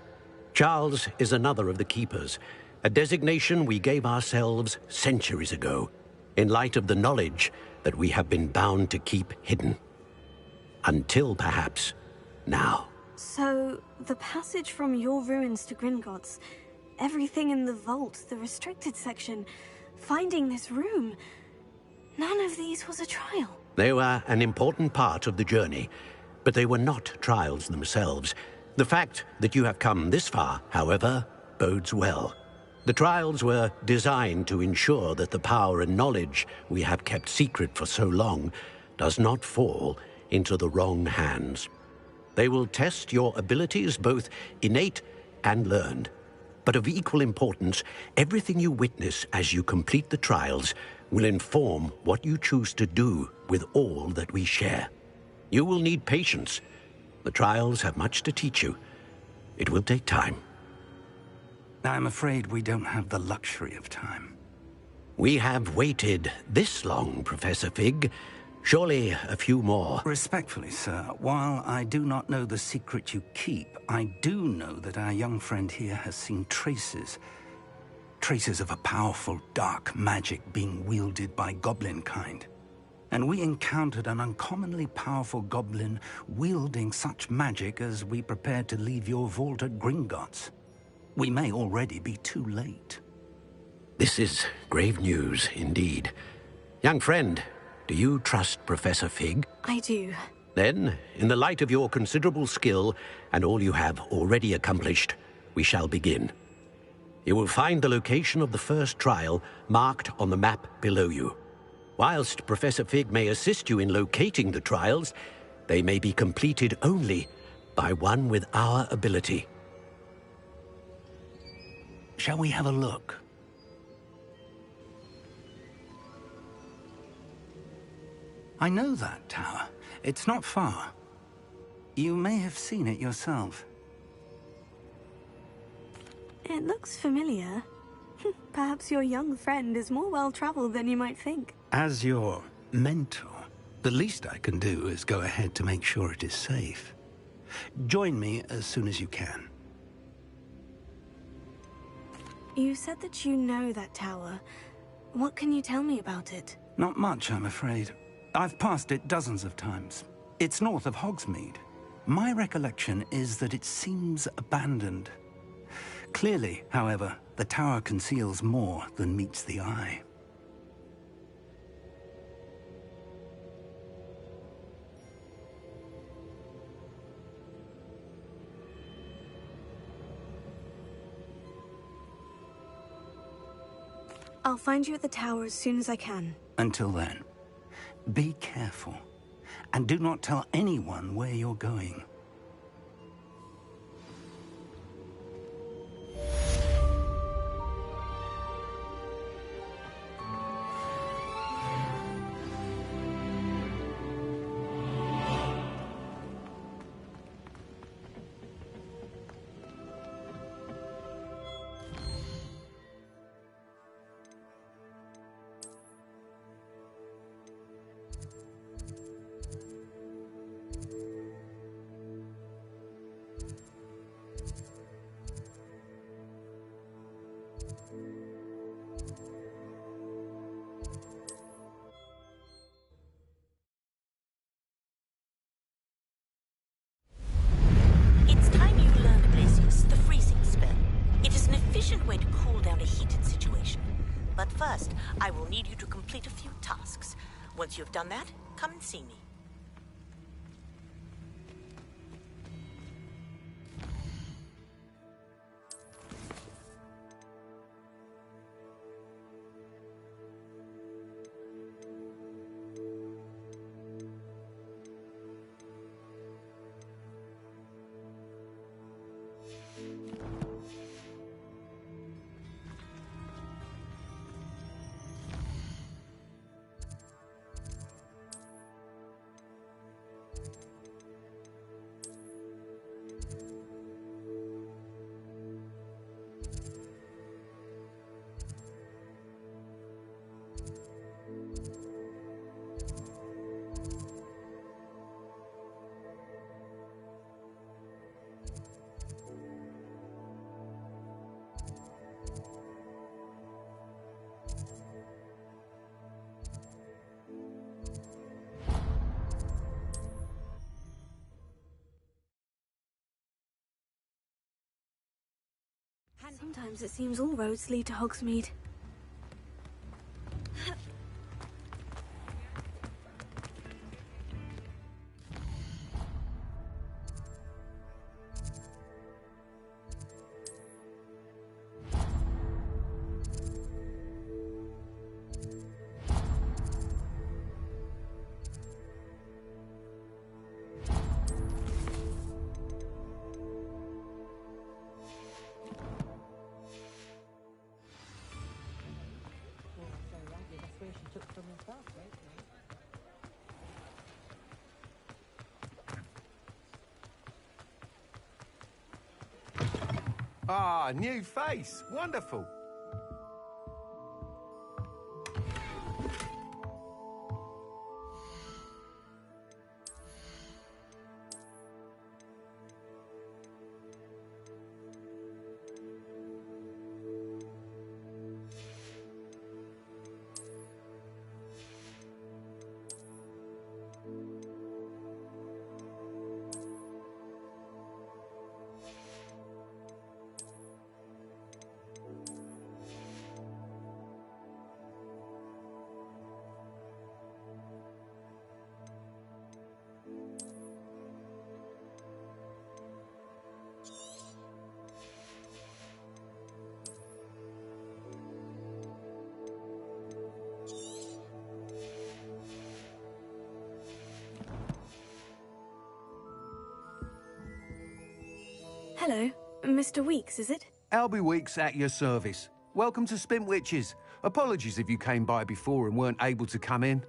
Charles is another of the Keepers, a designation we gave ourselves centuries ago, in light of the knowledge that we have been bound to keep hidden. Until, perhaps, now. So, the passage from your ruins to Gringotts, everything in the vault, the restricted section, finding this room, none of these was a trial. They were an important part of the journey, but they were not trials themselves. The fact that you have come this far, however, bodes well. The trials were designed to ensure that the power and knowledge we have kept secret for so long does not fall into the wrong hands. They will test your abilities, both innate and learned. But of equal importance, everything you witness as you complete the trials will inform what you choose to do with all that we share. You will need patience. The trials have much to teach you. It will take time. I'm afraid we don't have the luxury of time. We have waited this long, Professor Fig. Surely a few more. Respectfully, sir, while I do not know the secret you keep, I do know that our young friend here has seen traces of a powerful dark magic being wielded by goblin kind. And we encountered an uncommonly powerful goblin wielding such magic as we prepared to leave your vault at Gringotts. We may already be too late. This is grave news indeed. Young friend, do you trust Professor Fig? I do. Then, in the light of your considerable skill and all you have already accomplished, we shall begin. You will find the location of the first trial marked on the map below you. Whilst Professor Fig may assist you in locating the trials, they may be completed only by one with our ability. Shall we have a look? I know that tower. It's not far. You may have seen it yourself. It looks familiar. Perhaps your young friend is more well-traveled than you might think. As your mentor, the least I can do is go ahead to make sure it is safe. Join me as soon as you can. You said that you know that tower. What can you tell me about it? Not much, I'm afraid. I've passed it dozens of times. It's north of Hogsmeade. My recollection is that it seems abandoned. Clearly, however, the tower conceals more than meets the eye. I'll find you at the tower as soon as I can. Until then, be careful, and do not tell anyone where you're going. Way to cool down a heated situation. But first, I will need you to complete a few tasks. Once you have done that, come and see me. Sometimes it seems all roads lead to Hogsmeade. Ah, new face. Wonderful. Hello, Mr. Weeks, is it? Albie Weeks at your service. Welcome to Spintwitches. Apologies if you came by before and weren't able to come in.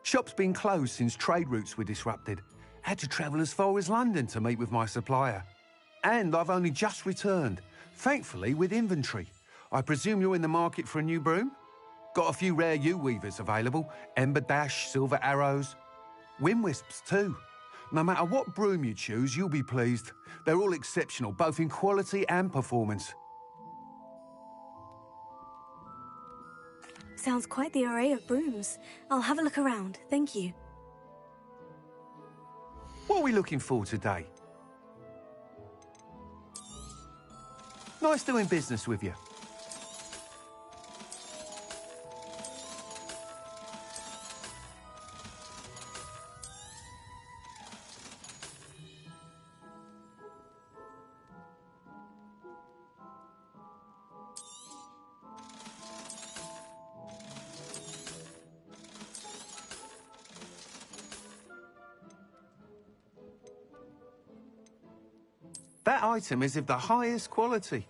Shop's been closed since trade routes were disrupted. Had to travel as far as London to meet with my supplier. And I've only just returned, thankfully with inventory. I presume you're in the market for a new broom? Got a few rare yew-weavers available. Ember Dash, Silver Arrows. Wind Wisps too. No matter what broom you choose, you'll be pleased. They're all exceptional, both in quality and performance. Sounds quite the array of brooms. I'll have a look around, thank you. What are we looking for today? Nice doing business with you. That item is of the highest quality.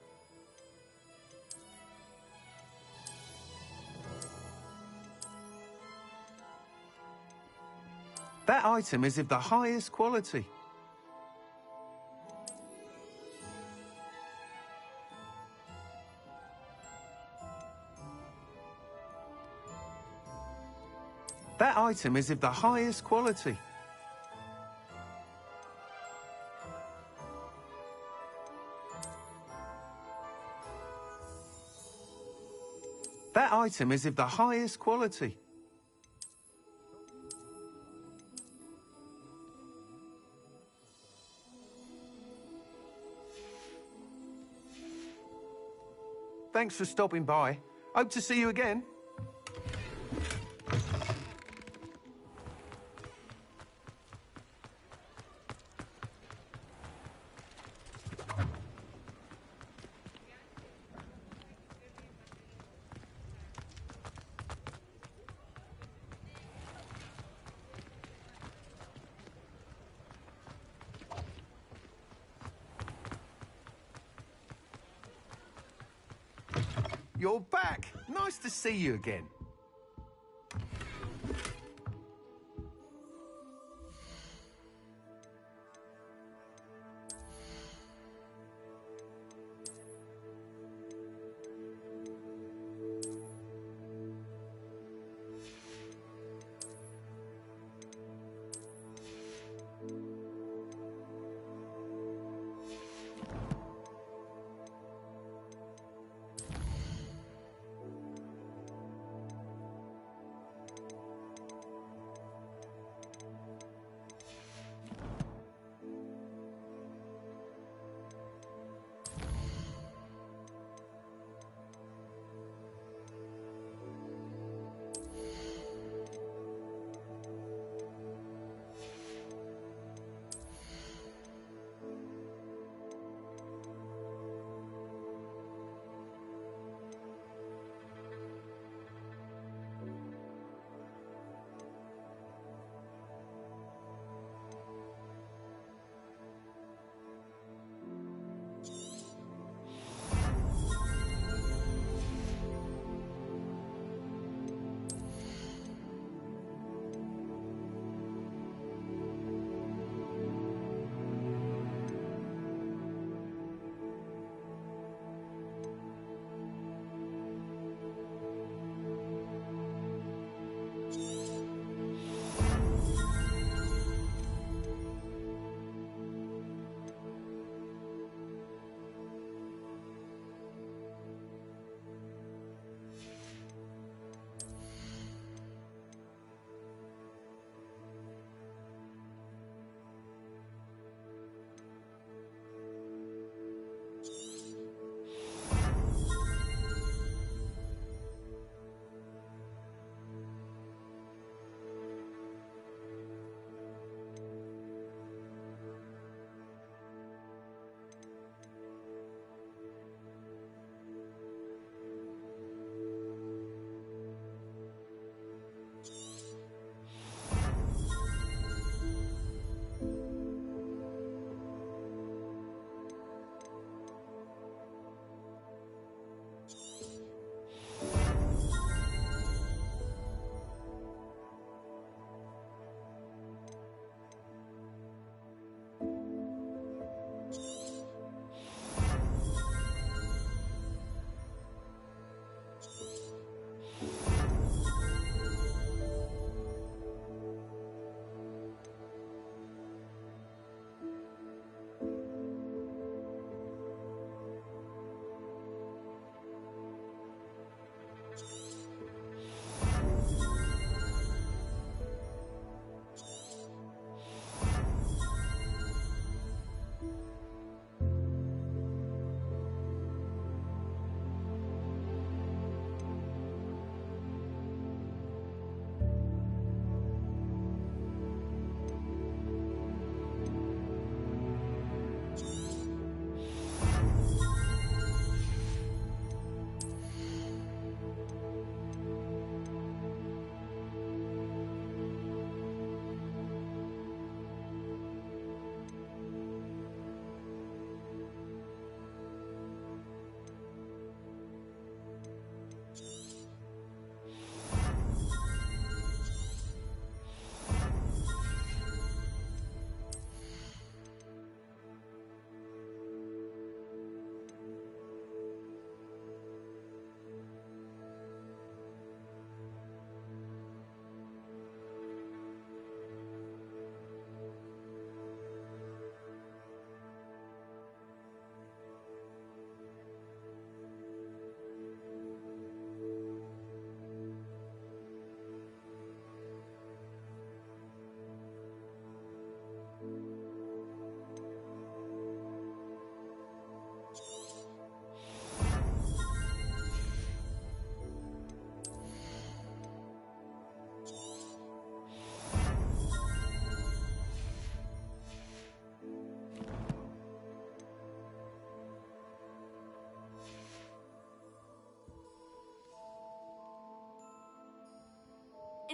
That item is of the highest quality. That item is of the highest quality. That item is of the highest quality. Thanks for stopping by. Hope to see you again. You're back. Nice to see you again.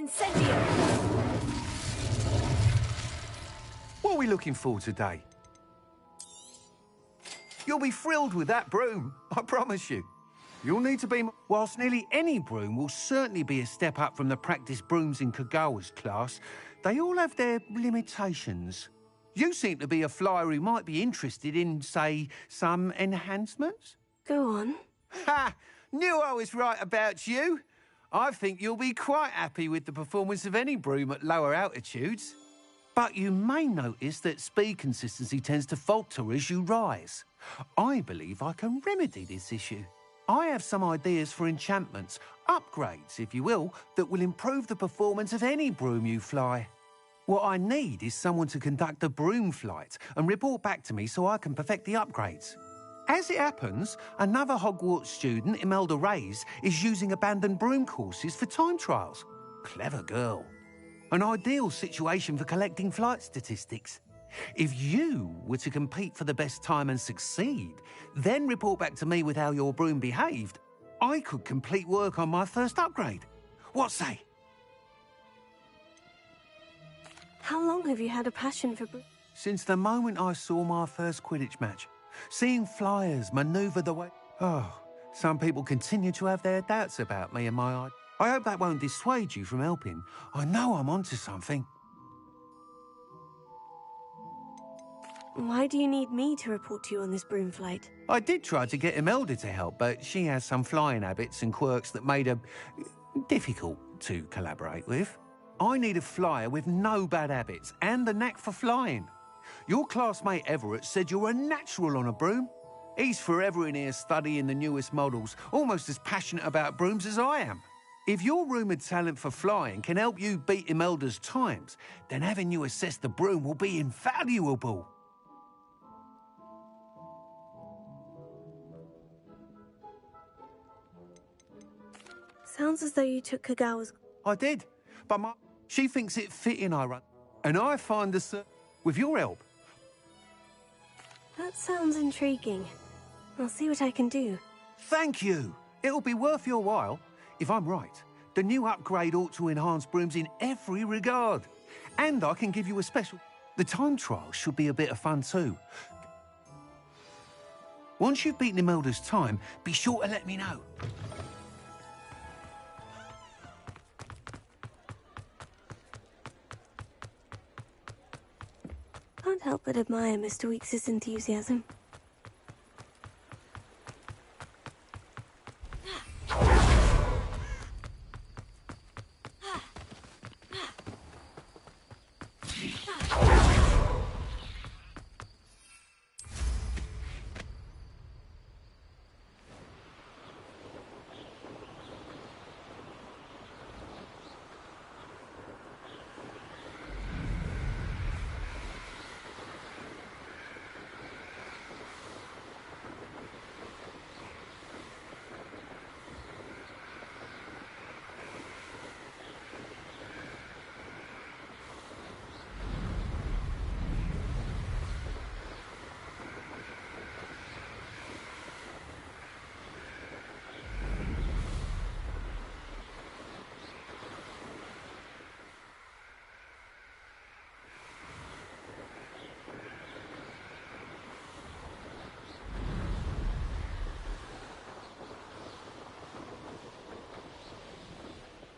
Incendio! What are we looking for today? You'll be thrilled with that broom, I promise you. You'll need to be... Whilst nearly any broom will certainly be a step up from the practice brooms in Kagawa's class, they all have their limitations. You seem to be a flyer who might be interested in, say, some enhancements? Go on. Ha! Knew I was right about you. I think you'll be quite happy with the performance of any broom at lower altitudes. But you may notice that speed consistency tends to falter as you rise. I believe I can remedy this issue. I have some ideas for enchantments, upgrades, if you will, that will improve the performance of any broom you fly. What I need is someone to conduct a broom flight and report back to me so I can perfect the upgrades. As it happens, another Hogwarts student, Imelda Reyes, is using abandoned broom courses for time trials. Clever girl. An ideal situation for collecting flight statistics. If you were to compete for the best time and succeed, then report back to me with how your broom behaved, I could complete work on my first upgrade. What say? How long have you had a passion for Since the moment I saw my first Quidditch match. Seeing flyers manoeuvre the way... Oh, some people continue to have their doubts about me and my eye. I hope that won't dissuade you from helping. I know I'm onto something. Why do you need me to report to you on this broom flight? I did try to get Imelda to help, but she has some flying habits and quirks that made her difficult to collaborate with. I need a flyer with no bad habits and the knack for flying. Your classmate Everett said you're a natural on a broom. He's forever in here studying the newest models, almost as passionate about brooms as I am. If your rumoured talent for flying can help you beat Imelda's times, then having you assess the broom will be invaluable. Sounds as though you took Kagawa's... I did, but she thinks it fitting I run. And I find with your help. That sounds intriguing. I'll see what I can do. Thank you. It'll be worth your while. If I'm right, the new upgrade ought to enhance brooms in every regard. And I can give you a special... The time trial should be a bit of fun too. Once you've beaten Imelda's time, be sure to let me know. Can't help but admire Mr. Weekes' enthusiasm.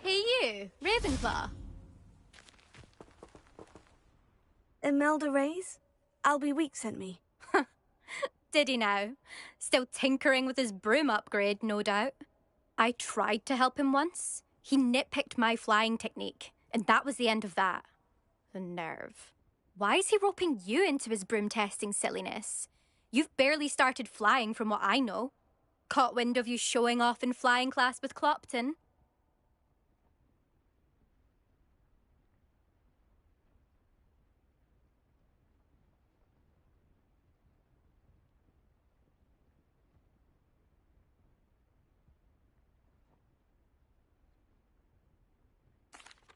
Hey you, Ravenclaw. Imelda Reyes? Albie Week sent me. Did he now? Still tinkering with his broom upgrade, no doubt. I tried to help him once. He nitpicked my flying technique, and that was the end of that. The nerve. Why is he roping you into his broom testing silliness? You've barely started flying from what I know. Caught wind of you showing off in flying class with Clopton.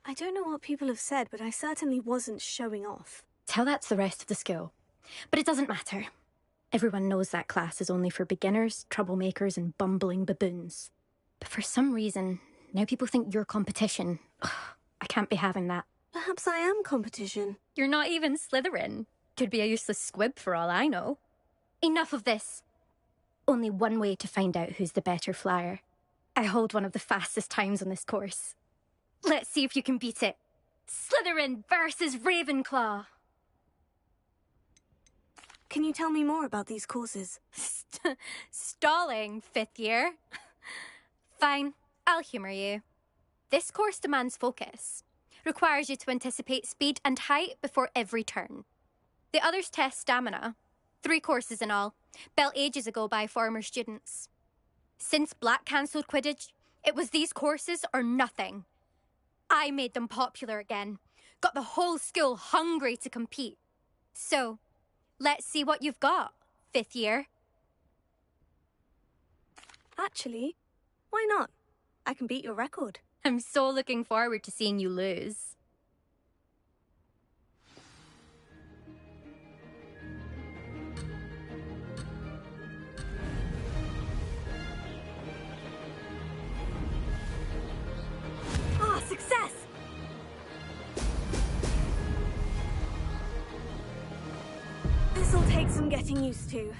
I don't know what people have said, but I certainly wasn't showing off. Tell that to the rest of the school. But it doesn't matter. Everyone knows that class is only for beginners, troublemakers, and bumbling baboons. But for some reason, now people think your competition... I can't be having that. Perhaps I am competition. You're not even Slytherin. Could be a useless squib for all I know. Enough of this. Only one way to find out who's the better flyer. I hold one of the fastest times on this course. Let's see if you can beat it. Slytherin versus Ravenclaw. Can you tell me more about these courses? Stalling, 5th year. Fine, I'll humour you. This course demands focus. Requires you to anticipate speed and height before every turn. The others test stamina. 3 courses in all, built ages ago by former students. Since Black cancelled Quidditch, it was these courses or nothing. I made them popular again. Got the whole school hungry to compete. So, let's see what you've got, 5th year. Actually, why not? I can beat your record. I'm so looking forward to seeing you lose. Ah, success! This'll take some getting used to.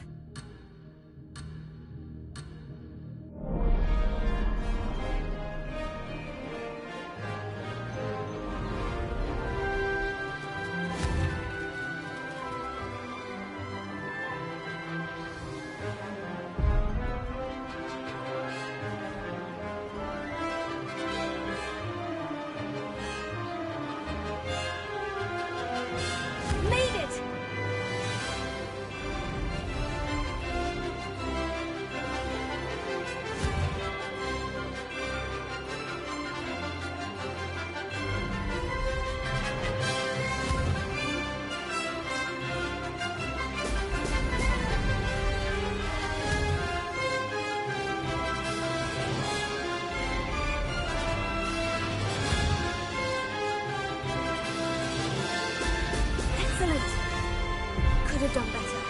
Could have done better.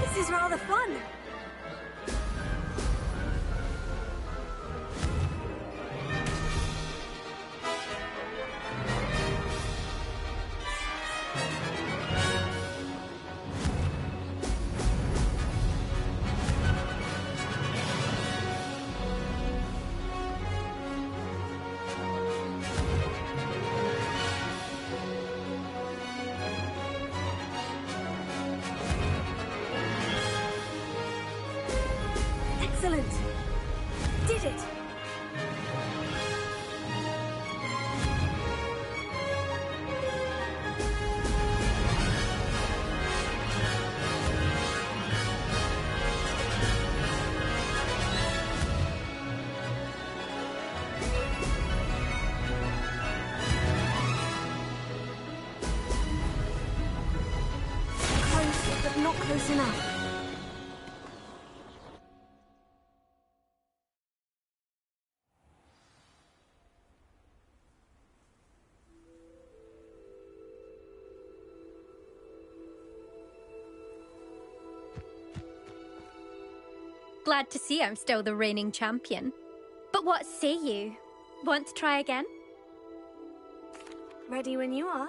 This is rather fun. Excellent! Did it! Close, but not close enough. Glad to see I'm still the reigning champion. But what say you? Want to try again? Ready when you are.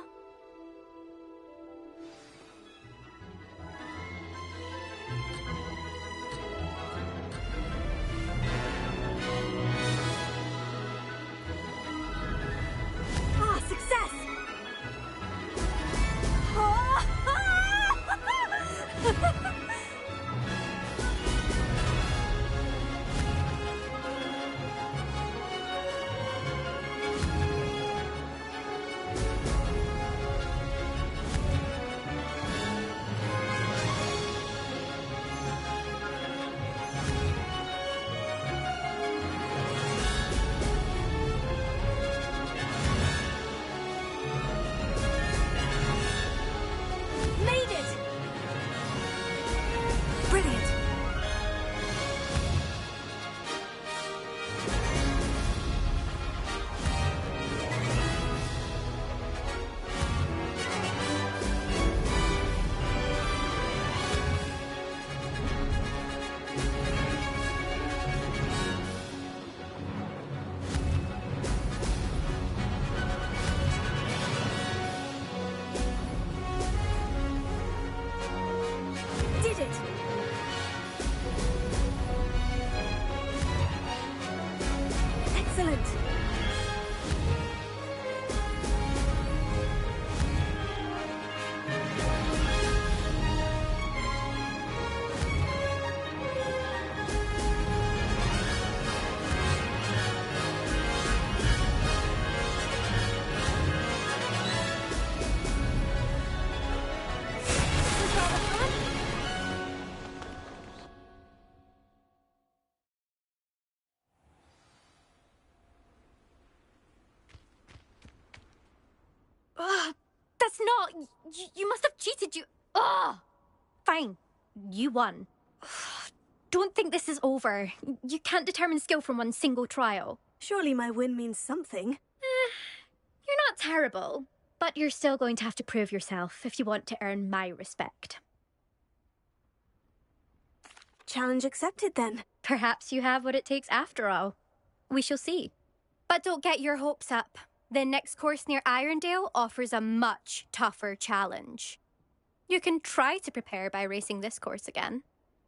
Ah, success! Oh, you must have cheated, you... Oh! Fine. You won. Don't think this is over. You can't determine skill from one single trial. Surely my win means something. You're not terrible, but you're still going to have to prove yourself if you want to earn my respect. Challenge accepted, then. Perhaps you have what it takes after all. We shall see. But don't get your hopes up. The next course near Irondale offers a much tougher challenge. You can try to prepare by racing this course again.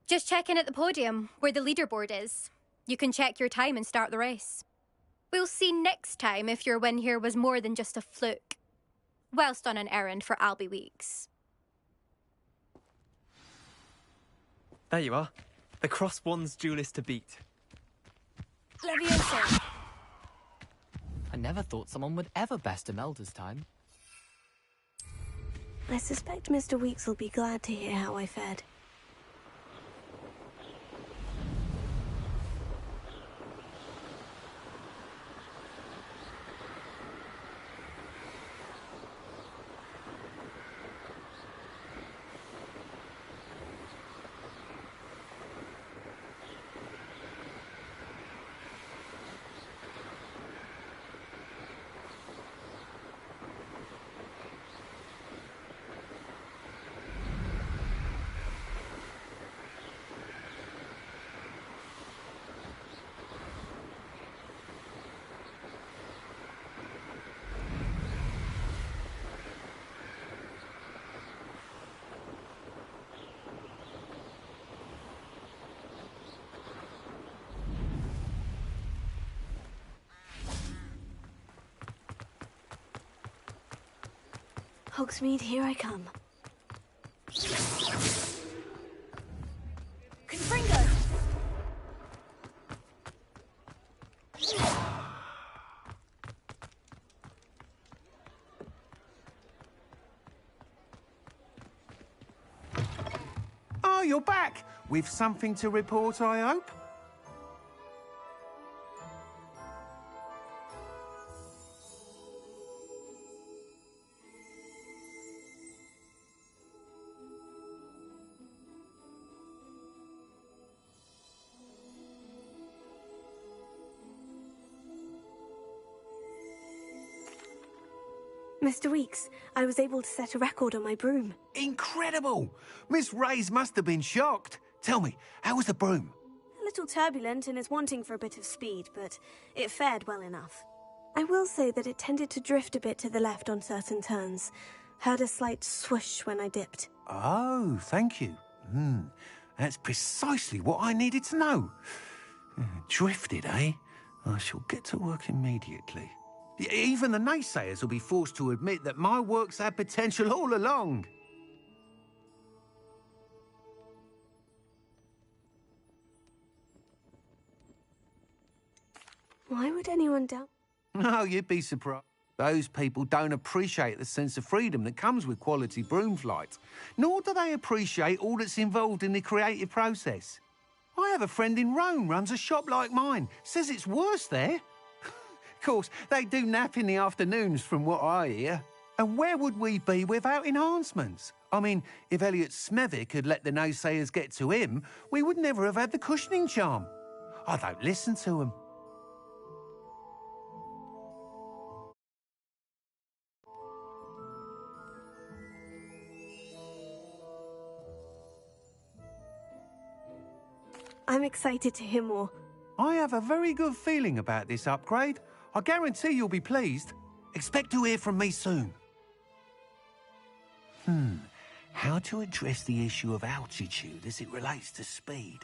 Just check in at the podium, where the leaderboard is. You can check your time and start the race. We'll see next time if your win here was more than just a fluke. Whilst on an errand for Albie Weeks. There you are. The cross-wands duelist to beat. Leviosa! I never thought someone would ever best Imelda's time. I suspect Mr. Weeks will be glad to hear how I fared. Hogsmeade, here I come. Confringo! Oh, you're back! With something to report, I hope? Mr. Weeks, I was able to set a record on my broom. Incredible! Miss Reyes must have been shocked. Tell me, how was the broom? A little turbulent and is wanting for a bit of speed, but it fared well enough. I will say that it tended to drift a bit to the left on certain turns. Heard a slight swoosh when I dipped. Oh, thank you. That's precisely what I needed to know. Drifted, eh? I shall get to work immediately. Even the naysayers will be forced to admit that my work's had potential all along. Why would anyone doubt? Oh, you'd be surprised. Those people don't appreciate the sense of freedom that comes with quality broom flight, nor do they appreciate all that's involved in the creative process. I have a friend in Rome runs a shop like mine, says it's worse there. Of course, they do nap in the afternoons from what I hear. And where would we be without enhancements? I mean, if Elliot Smethwick had let the naysayers get to him, we would never have had the cushioning charm. I don't listen to them. I'm excited to hear more. I have a very good feeling about this upgrade. I guarantee you'll be pleased. Expect to hear from me soon. How to address the issue of altitude as it relates to speed?